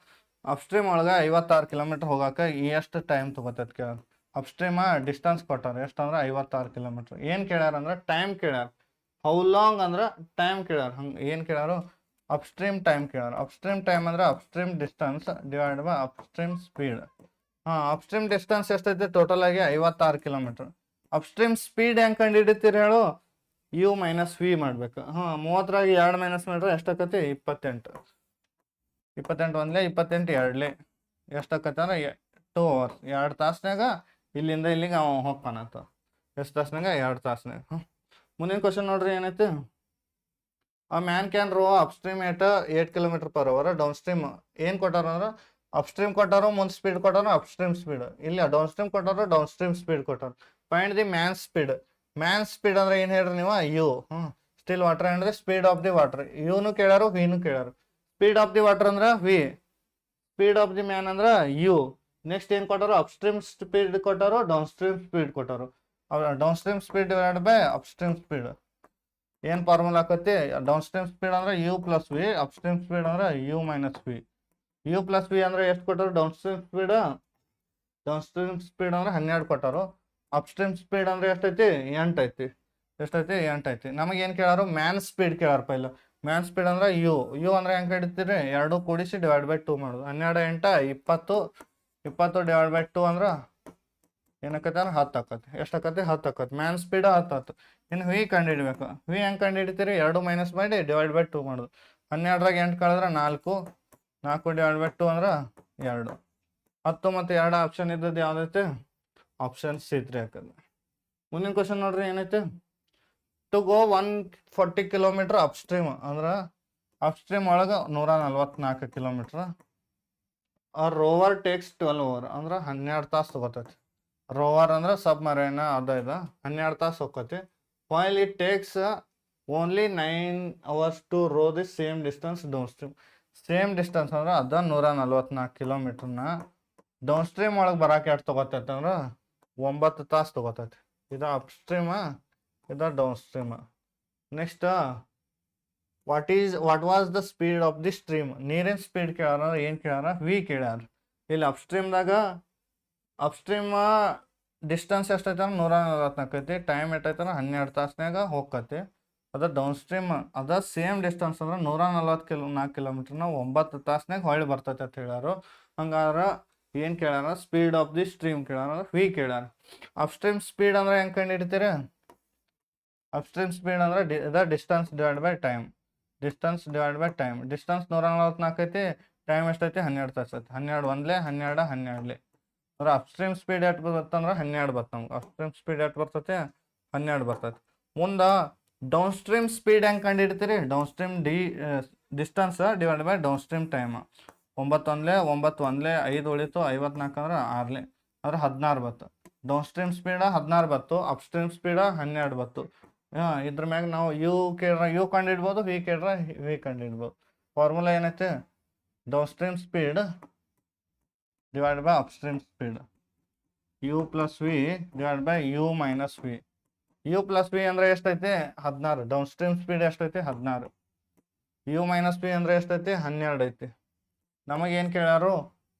Speaker 1: ಅಪ್ ಸ್ಟ್ರೀಮ್ ಒಳಗೆ 56 ಕಿಲೋಮೀಟರ್ ಹೋಗಾಕ ಎಷ್ಟು ಟೈಮ್ ತಗೋತೈತೆ ಕೇಳ. ಅಪ್ ಸ್ಟ್ರೀಮ ಡಿಸ್ಟೆನ್ಸ್ ಕೊಟ್ಟಾರ. ಎಷ್ಟು ಅಂದ್ರೆ 56 ಕಿಲೋಮೀಟರ್. ಏನು ಕೇಳ್ಯಾರ ಅಂದ್ರೆ ಟೈಮ್ ಕೇಳ್ಯಾರ. ಹೌ ಲಾಂಗ್ ಅಂದ್ರೆ ಟೈಮ್ ಕೇಳ್ಯಾರ. ಹಂಗೆ ಏನು ಕೇಳ್ಯಾರು? ಅಪ್ ಸ್ಟ್ರೀಮ್ ಟೈಮ್ ಕೇಳ್ಯಾರ. ಅಪ್ ಸ್ಟ್ರೀಮ್ ಟೈಮ್ ಅಂದ್ರೆ up stream distance divide by up stream speed. Up stream distance ಎಷ್ಟೈತೆ? ಟೋಟಲ್ ಆಗಿ 56 ಕಿಲೋಮೀಟರ್. ಅಪ್ ಸ್ಟ್ರೀಮ್ ಸ್ಪೀಡ್ ಹೆಂಗೆ ಕಂಡು ಹಿಡಿತೀರಿ ಹೇಳು? ಯು ಮೈನಸ್ ವಿ ಮಾಡ್ಬೇಕು. 30ರಾಗ 2 ಮೈನಸ್ ಮಾಡಿದ್ರೆ ಎಷ್ಟಾಕತಿ? 28. 28 ಒಂದ್ಲೆ 28 ಎರಡ್ಲೆ ಎಷ್ಟಾಕತಿ ಅಂದ್ರೆ 2 hours. 2 ತಾಸ್ನಾಗ ಇಲ್ಲಿಂದ ಇಲ್ಲಿಗೆ ಅವ ಹೋಗ್ತಾನಂತ. ಎಷ್ಟು ತಾಸ್ನಾಗ? 2 ತಾಸ್ನಾಗ. ಮುಂದಿನ ಕ್ವಶನ್ ನೋಡ್ರಿ ಏನೈತಿ. A man can row up stream at 8 km/h down stream. ಏನು ಕೊಟ್ಟಾರ ಅಂದ್ರೆ ಅಪ್ ಸ್ಟ್ರೀಮ್ ಕೊಟ್ಟಾರು, ಮುಂದೆ ಸ್ಪೀಡ್ ಕೊಟ್ಟಾರು, ಅಪ್ ಸ್ಟ್ರೀಮ್ ಸ್ಪೀಡ್. ಇಲ್ಲ ಡೌನ್ ಸ್ಟ್ರೀಮ್ ಕೊಟ್ಟಾರು, ಡೌನ್ ಸ್ಟ್ರೀಮ್ ಸ್ಪೀಡ್ ಕೊಟ್ಟಾರು. Find the man speed. Man speed ಅಂದ್ರೆ ಏನು ಹೇಳ್ರಿ ನೀವು? ಯು. ಸ್ಟಿಲ್ ವಾಟರ್ ಅಂದ್ರೆ ಸ್ಪೀಡ್ ಆಫ್ ದಿ ವಾಟರ್. ಯುನು ಕೇಳಾರು, ವಿನು ಕೇಳಾರು. ಸ್ಪೀಡ್ ಆಫ್ ದಿ ವಾಟರ್ ಅಂದ್ರೆ v. Speed of the man ಅಂದ್ರೆ ಯು. ನೆಕ್ಸ್ಟ್ ಏನು ಕೊಟ್ಟಾರು? ಅಪ್ ಸ್ಟ್ರೀಮ್ ಸ್ಪೀಡ್ ಕೊಟ್ಟಾರು, ಡೌನ್ ಸ್ಟ್ರೀಮ್ ಸ್ಪೀಡ್ ಕೊಟ್ಟಾರು. Down stream speed divide by up stream speed. ಏನು ಫಾರ್ಮುಲಾ ಆಕತಿ? ಡೌನ್ ಸ್ಟ್ರೀಮ್ ಸ್ಪೀಡ್ ಅಂದ್ರೆ you plus V, up stream speed ಅಂದ್ರೆ you minus V. U plus v ಅಂದ್ರೆ ಎಷ್ಟು ಕೊಟ್ಟಾರು? Down stream speed ಅಂದ್ರೆ 12 ಕೊಟ್ಟಾರು. ಅಪ್ ಸ್ಟ್ರೀಮ್ ಸ್ಪೀಡ್ ಅಂದ್ರೆ ಎಷ್ಟೈತಿ? 8 ಐತಿ. ಎಷ್ಟೈತಿ? 8 ಐತಿ. ನಮಗೇನು ಕೇಳಾರು? ಮ್ಯಾನ್ ಸ್ಪೀಡ್ ಕೇಳಾರು ಪೈಲ. ಮ್ಯಾನ್ ಸ್ಪೀಡ್ ಅಂದ್ರೆ ಯು. ಯು ಅಂದ್ರೆ ಹೆಂಗೆ ಹಿಡಿತೀರಿ? 2 ಕೂಡಿಸಿ ಡಿವೈಡ್ ಬೈ 2 ಮಾಡೋದು. 12 × 8 = 20 ಡಿವೈಡ್ ಬೈ 2 ಅಂದ್ರೆ ಏನಕ್ಕತಿ ಅಂದ್ರೆ 10 ಆಕತಿ. ಎಷ್ಟು ಆಕತಿ? 10 ಆಕತಿ. Man speed 10. ಇನ್ನು ವಿ ಕಂಡು ಹಿಡಿಬೇಕು. ವಿ ಹೆಂಗೆ ಕಂಡು ಹಿಡಿತೀರಿ? 2 ಮೈನಸ್ ಮಾಡಿ ಡಿವೈಡ್ ಬೈ 2 ಮಾಡೋದು. 12ರಾಗ 8 ಕಳೆದ್ರೆ 4. 4 ಡಿವೈಡ್ ಬೈ 2 ಅಂದ್ರೆ 2. 10 ಮತ್ತು 2 ಆಪ್ಷನ್ ಇದ್ದದ್ದು ಯಾವ್ದೈತೆ? ಆಪ್ಷನ್ C3 ಹಾಕದು. ಮುಂದಿನ ಕ್ವಶನ್ ನೋಡ್ರಿ ಏನೈತೆ. To go 140 km up stream ಅಂದ್ರೆ ಅಪ್ ಸ್ಟ್ರೀಮ್ ಒಳಗೆ 144 km. ಆ ರೋವರ್ ಟೇಕ್ಸ್ 12 hours ಅಂದ್ರೆ 12 ತಾಸು ತಗೋತೈತಿ. ರೋವರ್ ಅಂದ್ರೆ ಸಬ್ಮರೈನ್ ಇದು 12 ತಾಸು ಹೋಗ್ತೈತಿ. While it takes only 9 hours to row the same distance down stream. Same distance ಅಂದ್ರೆ ಅದ 144 ಕಿಲೋಮೀಟರ್ನ ಡೌನ್ ಸ್ಟ್ರೀಮ್ ಒಳಗೆ ಬರಾಕೆ ಎಷ್ಟು ತೊಗೋತೈತೆ ಅಂದ್ರೆ 9 ತಾಸು ತೊಗೋತೈತಿ. ಇದು ಅಪ್ ಸ್ಟ್ರೀಮ, ಇದು downstream. Next what was the speed of the stream? ನೀರಿನ ಸ್ಪೀಡ್ ಕೇಳ್ಯಾರ, ಏನು ಕೇಳ್ಯಾರ? ವಿ ಕೇಳ್ಯಾರ. ಇಲ್ಲಿ ಅಪ್ಸ್ಟ್ರೀಮ್ದಾಗ ಅಪ್ಸ್ಟ್ರೀಮ್ ಡಿಸ್ಟೆನ್ಸ್ ಎಷ್ಟೈತೆ ಅಂದ್ರೆ 144 ಐತಿ, ಟೈಮ್ ಎಷ್ಟೈತೆ 12 ತಾಸ್ನಾಗ ಹೋಗ್ತೈತಿ. ಅದ ಡೌನ್ ಸ್ಟ್ರೀಮ್ ಅದ ಸೇಮ್ ಡಿಸ್ಟೆನ್ಸ್ ಅಂದ್ರೆ 144 ಕಿಲೋಮೀಟರ್ನ 9 ತಾಸ್ನಾಗ ಹೊಳ್ಳಿ ಬರ್ತೈತೆ ಅಂತ ಹೇಳ್ಯಾರು. ಹಂಗಾದ್ರೆ ಏನು ಕೇಳ್ಯಾರ? ಸ್ಪೀಡ್ ಆಫ್ ದಿ ಸ್ಟ್ರೀಮ್ ಕೇಳ್ಯಾರ, ವಿ ಕೇಳ್ಯಾರ. ಅಪ್ಸ್ಟ್ರೀಮ್ ಸ್ಪೀಡ್ ಅಂದ್ರೆ ಹೆಂಗೆ ಕಂಡು ಹಿಡಿತೀರಿ? ಅಪ್ಸ್ಟ್ರೀಮ್ ಸ್ಪೀಡ್ ಅಂದ್ರೆ the distance divide by time. Distance divide by time. Distance 144 ಐತಿ, ಟೈಮ್ ಎಷ್ಟೈತಿ? 12 ತಾಸು ಐತಿ. 12 ಒಂದ್ಲೆ 12 12 ಅಂದ್ರೆ ಅಪ್ಸ್ಟ್ರೀಮ್ ಸ್ಪೀಡ್ ಎಷ್ಟು ಬರ್ತಂದ್ರೆ 12 ಬರ್ತದೆ ನಮ್ಗೆ. ಅಪ್ಸ್ಟ್ರೀಮ್ ಸ್ಪೀಡ್ ಎಷ್ಟು ಬರ್ತೈತೆ? 12 ಬರ್ತೈತೆ. ಮುಂದೆ ಡೌನ್ ಸ್ಟ್ರೀಮ್ ಸ್ಪೀಡ್ ಹೆಂಗೆ ಕಂಡು ಹಿಡಿತೀರಿ? Down stream distance divide by down stream time. 9 ಒಂದ್ಲೆ 9 ಒಂದ್ಲೆ 5 ಉಳಿತು, 54 ಅಂದ್ರೆ 6ಲೆ ಅಂದ್ರೆ 16 ಬತ್ತು. ಡೌನ್ ಸ್ಟ್ರೀಮ್ ಸ್ಪೀಡ 16 ಬತ್ತು, ಅಪ್ಸ್ಟ್ರೀಮ್ ಸ್ಪೀಡ 12 ಬತ್ತು. ಇದ್ರ ಮ್ಯಾಗ ನಾವು ಯು ಕೇಳ್ರ ಯು ಕಂಡು ಹಿಡ್ಬೋದು, ವಿ ಕೇಳ್ರ ವಿ ಕಂಡು ಹಿಡ್ಬೋದು. ಫಾರ್ಮುಲಾ ಏನೈತೆ? Down stream speed divide by upstream speed, u plus V divide by you minus V. U plus v ಅಂದ್ರೆ ಎಷ್ಟೈತೆ? 16. ಡೌನ್ ಸ್ಟ್ರೀಮ್ ಸ್ಪೀಡ್ ಎಷ್ಟೈತೆ? 16. ಯು ಮೈನಸ್ ವಿ ಅಂದ್ರೆ ಎಷ್ಟೈತೆ? 12 ಐತಿ. ನಮಗೇನು ಕೇಳ್ಯಾರು?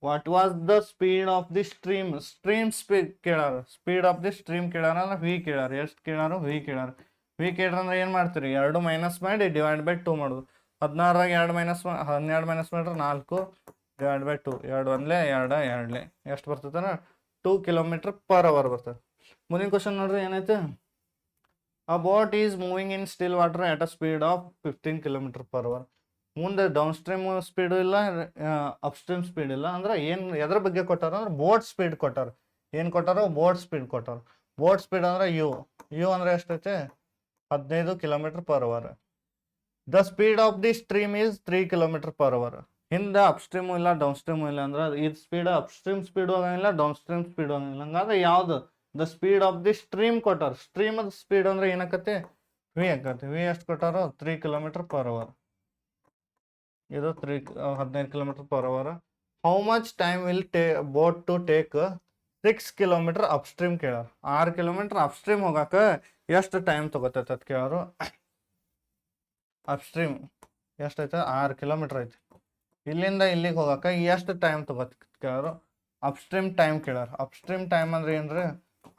Speaker 1: What was the speed of the stream? Stream speed ಕೇಳ್ಯಾರ. Speed of the stream ಕೇಳ್ಯಾರ ಅಂದ್ರೆ ವಿ ಕೇಳ್ಯಾರ. ಎಷ್ಟು ಕೇಳ್ಯಾರು? ವಿ ಕೇಳ್ಯಾರ. ವಿ ಕೇಳ್ರ ಅಂದ್ರೆ ಏನು ಮಾಡ್ತೀರಿ? 2 ಮೈನಸ್ ಮಾಡಿ ಡಿವೈಡ್ ಬೈ 2 ಮಾಡೋದು. 16ರಾಗ 2 ಮೈನಸ್ 12 ಮೈನಸ್ ಮಾಡ್ರೆ 4 ಡಿವೈಡ್ ಬೈ 2. 2 ಒಂದ್ಲೆ 2 2ಲೆ ಎಷ್ಟು ಬರ್ತೈತೆ ಅಂದ್ರೆ 2 ಕಿಲೋಮೀಟರ್ ಪರ್ ಅವರ್ ಬರ್ತದೆ. ಮುಂದಿನ ಕ್ವಶನ್ ನೋಡ್ರಿ ಏನೈತೆ? A boat is moving in still water at a speed of 15 kilometre per hour. ಮುಂದೆ ಡೌನ್ ಸ್ಟ್ರೀಮ್ ಸ್ಪೀಡು ಇಲ್ಲ, ಅಪ್ಸ್ಟ್ರೀಮ್ ಸ್ಪೀಡ್ ಇಲ್ಲ. ಅಂದ್ರೆ ಏನು ಎದ್ರ ಬಗ್ಗೆ ಕೊಟ್ಟಾರ ಅಂದ್ರೆ ಬೋಟ್ ಸ್ಪೀಡ್ ಕೊಟ್ಟಾರ. ಏನು ಕೊಟ್ಟಾರ? ಬೋಟ್ ಸ್ಪೀಡ್ ಕೊಟ್ಟಾರ. ಬೋಟ್ ಸ್ಪೀಡ್ ಅಂದ್ರೆ ಯು. ಯು ಅಂದ್ರೆ ಎಷ್ಟೈತೆ? 15 kilometre per hour. The speed of the stream is 3 kilometre per hour. ಹಿಂದೆ ಅಪ್ಸ್ಟ್ರೀಮು ಇಲ್ಲ, ಡೌನ್ ಸ್ಟ್ರೀಮು ಇಲ್ಲ ಅಂದ್ರೆ ಇದು ಸ್ಪೀಡ್ ಅಪ್ಸ್ಟ್ರೀಮ್ ಸ್ಪೀಡ್ ಹೋಗಂಗಿಲ್ಲ, ಡೌನ್ ಸ್ಟ್ರೀಮ್ ಸ್ಪೀಡ್ ಹೋಗಂಗಿಲ್ಲ. ಹಂಗಾದ್ರೆ ಯಾವ್ದು? The speed of the stream ಕೊಟ್ಟಾರ. ಸ್ಟ್ರೀಮ್ ಸ್ಪೀಡ್ ಅಂದ್ರೆ ಏನಾಕತಿ? ವಿ ಆಕತಿ. ವಿ ಎಷ್ಟು ಕೊಟ್ಟಾರ? 3 ಕಿಲೋಮೀಟರ್ ಪರ್ ಅವರ್. ಇದು 15 kilometre per hour. How much time will boat to take 6 kilometre upstream ಕೇಳಾರ. 6 ಕಿಲೋಮೀಟರ್ ಅಪ್ಸ್ಟ್ರೀಮ್ ಹೋಗಾಕ ಎಷ್ಟು ಟೈಮ್ ತಗೋತೈತೆ ಅಂತ ಕೇಳೋರು. ಅಪ್ಸ್ಟ್ರೀಮ್ ಎಷ್ಟೈತೆ? 6 ಕಿಲೋಮೀಟರ್ ಐತಿ. ಇಲ್ಲಿಂದ ಇಲ್ಲಿಗೆ ಹೋಗಾಕ ಎಷ್ಟು ಟೈಮ್ ತಗೋತ ಕೇಳೋರು. ಅಪ್ಸ್ಟ್ರೀಮ್ ಟೈಮ್ ಕೇಳಾರ. ಅಪ್ಸ್ಟ್ರೀಮ್ ಟೈಮ್ ಅಂದ್ರೆ ಏನ್ರಿ?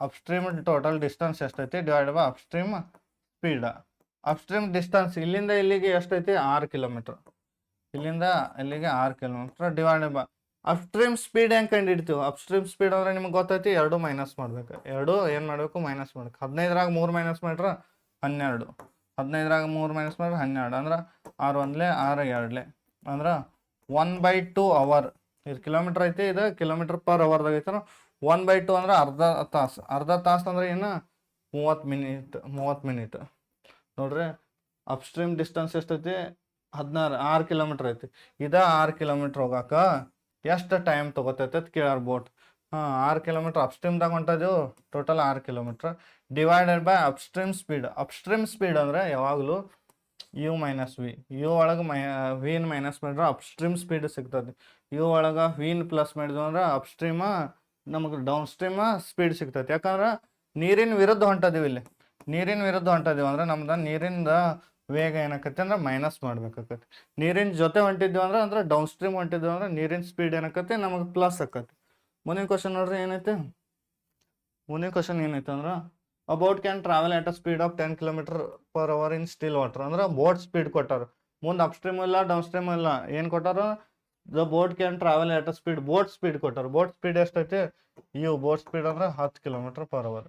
Speaker 1: ಅಪ್ಸ್ಟ್ರೀಮ್ ಟೋಟಲ್ ಡಿಸ್ಟೆನ್ಸ್ ಎಷ್ಟೈತಿ divide by upstream speed. Upstream distance ಇಲ್ಲಿಂದ ಇಲ್ಲಿಗೆ ಎಷ್ಟೈತಿ? 6 ಕಿಲೋಮೀಟರ್. ಇಲ್ಲಿಂದ ಇಲ್ಲಿಗೆ 6 kilometre divide by upstream speed ಹೆಂಗೆ ಕಂಡು ಹಿಡಿತೀವಿ? ಅಪ್ಸ್ಟ್ರೀಮ್ ಸ್ಪೀಡ್ ಅಂದ್ರೆ ನಿಮ್ಗೆ ಗೊತ್ತೈತಿ, 2 ಮೈನಸ್ ಮಾಡ್ಬೇಕು. 2 ಏನು ಮಾಡಬೇಕು? ಮೈನಸ್ ಮಾಡ್ಬೇಕು. 15ರಾಗ 3 ಮೈನಸ್ ಮಾಡ್ರೆ 12. 15ರಾಗ 3 ಮೈನಸ್ ಮಾಡ್ರೆ 12 ಅಂದ್ರೆ 6 ಒಂದ್ಲೆ 6 2ಲೆ ಅಂದ್ರೆ 1/2 ಅವರ್. ಇದು ಕಿಲೋಮೀಟರ್ ಐತಿ, ಇದು ಕಿಲೋಮೀಟರ್ ಪರ್ ಅವರ್ದಾಗ ಐತೆ. 1/2 ಅಂದ್ರೆ ಅರ್ಧ ತಾಸು. ಅರ್ಧ ತಾಸು ಅಂದ್ರೆ ಏನು? 30 ಮಿನಿಟ್. ನೋಡ್ರಿ ಅಪ್ಸ್ಟ್ರೀಮ್ ಡಿಸ್ಟೆನ್ಸ್ ಎಷ್ಟೈತಿ? 6 ಕಿಲೋಮೀಟರ್ ಐತಿ. 6 ಕಿಲೋಮೀಟರ್ ಹೋಗಾಕ ಎಷ್ಟು ಟೈಮ್ ತೊಗೋತೈತೆ ಅಂತ ಕೇಳಾರ ಬೋಟ್. 6 ಕಿಲೋಮೀಟರ್ ಅಪ್ಸ್ಟ್ರೀಮ್ದಾಗ ಹೊಂಟದೇವು, total 6 kilometre divided by upstream speed. Upstream speed ಅಂದರೆ ಯಾವಾಗಲೂ ಯು ಮೈನಸ್ ವಿ. ಯು ಒಳಗೆ ವಿನ್ ಮೈನಸ್ ಮಾಡಿದ್ರೆ ಅಪ್ಸ್ಟ್ರೀಮ್ ಸ್ಪೀಡ್ ಸಿಗ್ತದೆ. ಯು ಒಳಗೆ ವಿನ್ ಪ್ಲಸ್ ಮಾಡಿದ್ವಿ ಅಂದ್ರೆ ಅಪ್ಸ್ಟ್ರೀಮ ನಮಗೆ ಡೌನ್ ಸ್ಟ್ರೀಮ ಸ್ಪೀಡ್ ಸಿಗ್ತೈತೆ. ಯಾಕಂದ್ರೆ ನೀರಿನ ವಿರುದ್ಧ ಹೊಂಟದೀವಿ. ಇಲ್ಲಿ ನೀರಿನ ವಿರುದ್ಧ ಹೊಂಟದೀವಿ ಅಂದ್ರೆ ನಮ್ದು ನೀರಿಂದ ವೇಗ ಏನಾಕತಿ ಅಂದ್ರೆ ಮೈನಸ್ ಮಾಡ್ಬೇಕಾಕತಿ. ನೀರಿನ ಜೊತೆ ಹೊಂಟಿದ್ವಿ ಅಂದ್ರೆ ಡೌನ್ ಸ್ಟ್ರೀಮ್ ಹೊಂಟಿದ್ವಿ ಅಂದ್ರೆ ನೀರಿನ ಸ್ಪೀಡ್ ಏನಾಕತಿ ನಮಗೆ ಪ್ಲಸ್ ಆಕತಿ. ಮುಂದಿನ ಕ್ವಶನ್ ನೋಡ್ರಿ ಏನೈತೆ? ಮುಂದಿನ ಕ್ವಶನ್ ಏನೈತೆ ಅಂದ್ರೆ a boat can travel at a speed of 10 kilometre per hour in still water. ಅಂದ್ರೆ ಬೋಟ್ ಸ್ಪೀಡ್ ಕೊಟ್ಟಾರ. ಮುಂದೆ ಅಪ್ಸ್ಟ್ರೀಮ್ ಇಲ್ಲ, ಡೌನ್ ಸ್ಟ್ರೀಮ್ ಇಲ್ಲ. ಏನು ಕೊಟ್ಟಾರ? The boat can travel at a speed. Boat speed ಕೊಟ್ಟಾರ. ಬೋಟ್ ಸ್ಪೀಡ್ ಎಷ್ಟೈತಿ? ಯು. ಬೋಟ್ ಸ್ಪೀಡ್ ಅಂದ್ರೆ 10 kilometre per hour.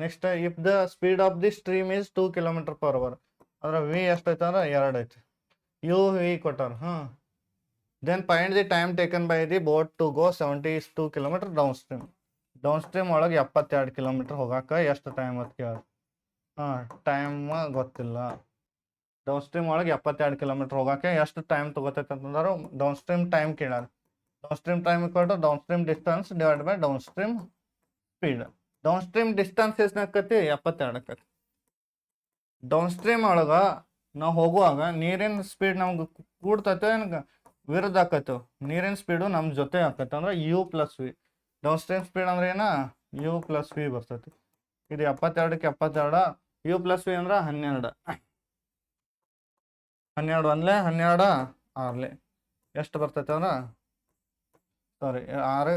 Speaker 1: Next if the speed of the stream is 2 kilometre per hour ಅಂದ್ರೆ v ಎಷ್ಟೈತೆ ಅಂದ್ರೆ 2 ಐತಿ. ಯು ವಿ ಕೊಟ್ಟಾರ. Then find the time taken by the boat to go 72 kilometre down stream. Downstream ಒಳಗೆ 72 kilometre ಹೋಗಾಕ ಎಷ್ಟು time ಅಂತ ಕೇಳ. ಟೈಮ್ ಗೊತ್ತಿಲ್ಲ. ಡೌನ್ ಸ್ಟ್ರೀಮ್ ಒಳಗೆ 72 ಕಿಲೋಮೀಟರ್ ಹೋಗಾಕೆ ಎಷ್ಟು ಟೈಮ್ ತೊಗೋತೈತೆ ಅಂತಂದ್ರೆ ಡೌನ್ ಸ್ಟ್ರೀಮ್ ಟೈಮ್ ಕೇಳಾರ. ಡೌನ್ ಸ್ಟ್ರೀಮ್ ಟೈಮ್ ಕೊಟ್ಟು down stream distance divide by down stream speed. Down stream distance ಎಷ್ಟು ಆಕತಿ? 72 ಆಕತಿ. ಡೌನ್ ಸ್ಟ್ರೀಮ್ ಒಳಗೆ ನಾವು ಹೋಗುವಾಗ ನೀರಿನ ಸ್ಪೀಡ್ ನಮ್ಗೆ ಕೂಡ್ತೈತೆ ವಿರುದ್ಧ ಆಕೈತೆ. ನೀರಿನ ಸ್ಪೀಡು ನಮ್ಮ ಜೊತೆ ಆಕೈತೆ ಅಂದ್ರೆ you plus V. Down stream speed ಅಂದ್ರೆ ಏನ ಯು ಪ್ಲಸ್ ವಿ ಬರ್ತೈತಿ. ಇದು 72ಕ್ಕೆ 72, ಯು ಪ್ಲಸ್ ವಿ ಅಂದ್ರೆ 12. 12 ಒಂದ್ಲೆ 12 ಆರ್ಲೆ ಎಷ್ಟು ಬರ್ತೈತೆ ಅಂದ್ರೆ ಸಾರಿ 6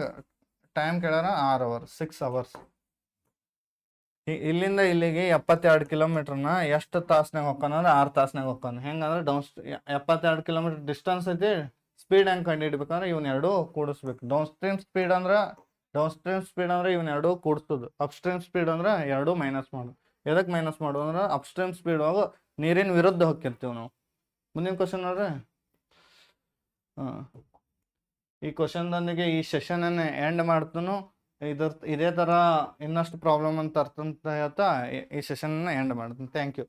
Speaker 1: ಟೈಮ್ ಕೇಳ್ಯಾರ 6 ಅವರ್ಸ್ 6 ಅವರ್ಸ್. ಇಲ್ಲಿಂದ ಇಲ್ಲಿಗೆ 72 ಕಿಲೋಮೀಟರ್ನ ಎಷ್ಟು ತಾಸ್ನಾಗ ಹೋಗ್ತಾನಂದ್ರೆ 6 ತಾಸ್ನಾಗ ಹೋಗ್ತಾನೆ. ಹೆಂಗಂದ್ರೆ 72 ಕಿಲೋಮೀಟರ್ ಡಿಸ್ಟೆನ್ಸ್ ಐತಿ. ಸ್ಪೀಡ್ ಹೆಂಗೆ ಕಂಡು ಹಿಡ್ಬೇಕಂದ್ರೆ ಇವನ್ನೆರಡು ಕೂಡಿಸ್ಬೇಕು. ಡೌನ್ ಸ್ಟ್ರೀಮ್ ಸ್ಪೀಡ್ ಅಂದ್ರೆ ಇವನ್ನೆರಡು ಕೂಡಿಸೋದು. ಅಪ್ ಸ್ಟ್ರೀಮ್ ಸ್ಪೀಡ್ ಅಂದ್ರೆ ಎರಡು ಮೈನಸ್ ಮಾಡು. ಎದಕ್ಕೆ ಮೈನಸ್ ಮಾಡು ಅಂದ್ರೆ ಅಪ್ ಸ್ಟ್ರೀಮ್ ಸ್ಪೀಡ್ ಒಳಗೆ ನೀರಿನ ವಿರುದ್ಧ ಹೋಗಿರ್ತೀವಿ ನಾವು. ಮುಂದಿನ ಕ್ವಶನ್ ನೋಡ್ರಿ. ಈ ಕ್ವಶನ್ದೊಂದಿಗೆ ಈ ಸೆಷನನ್ನು ಎಂಡ್ ಮಾಡ್ತಾನು. ಇದೇ ಥರ ಇನ್ನಷ್ಟು ಪ್ರಾಬ್ಲಮ್ ಅಂತ ಅರ್ಥ ಅಂತ ಹೇಳ್ತಾ ಈ ಸೆಷನ್ನ ಎಂಡ್ ಮಾಡ್ತೀನಿ. Thank you.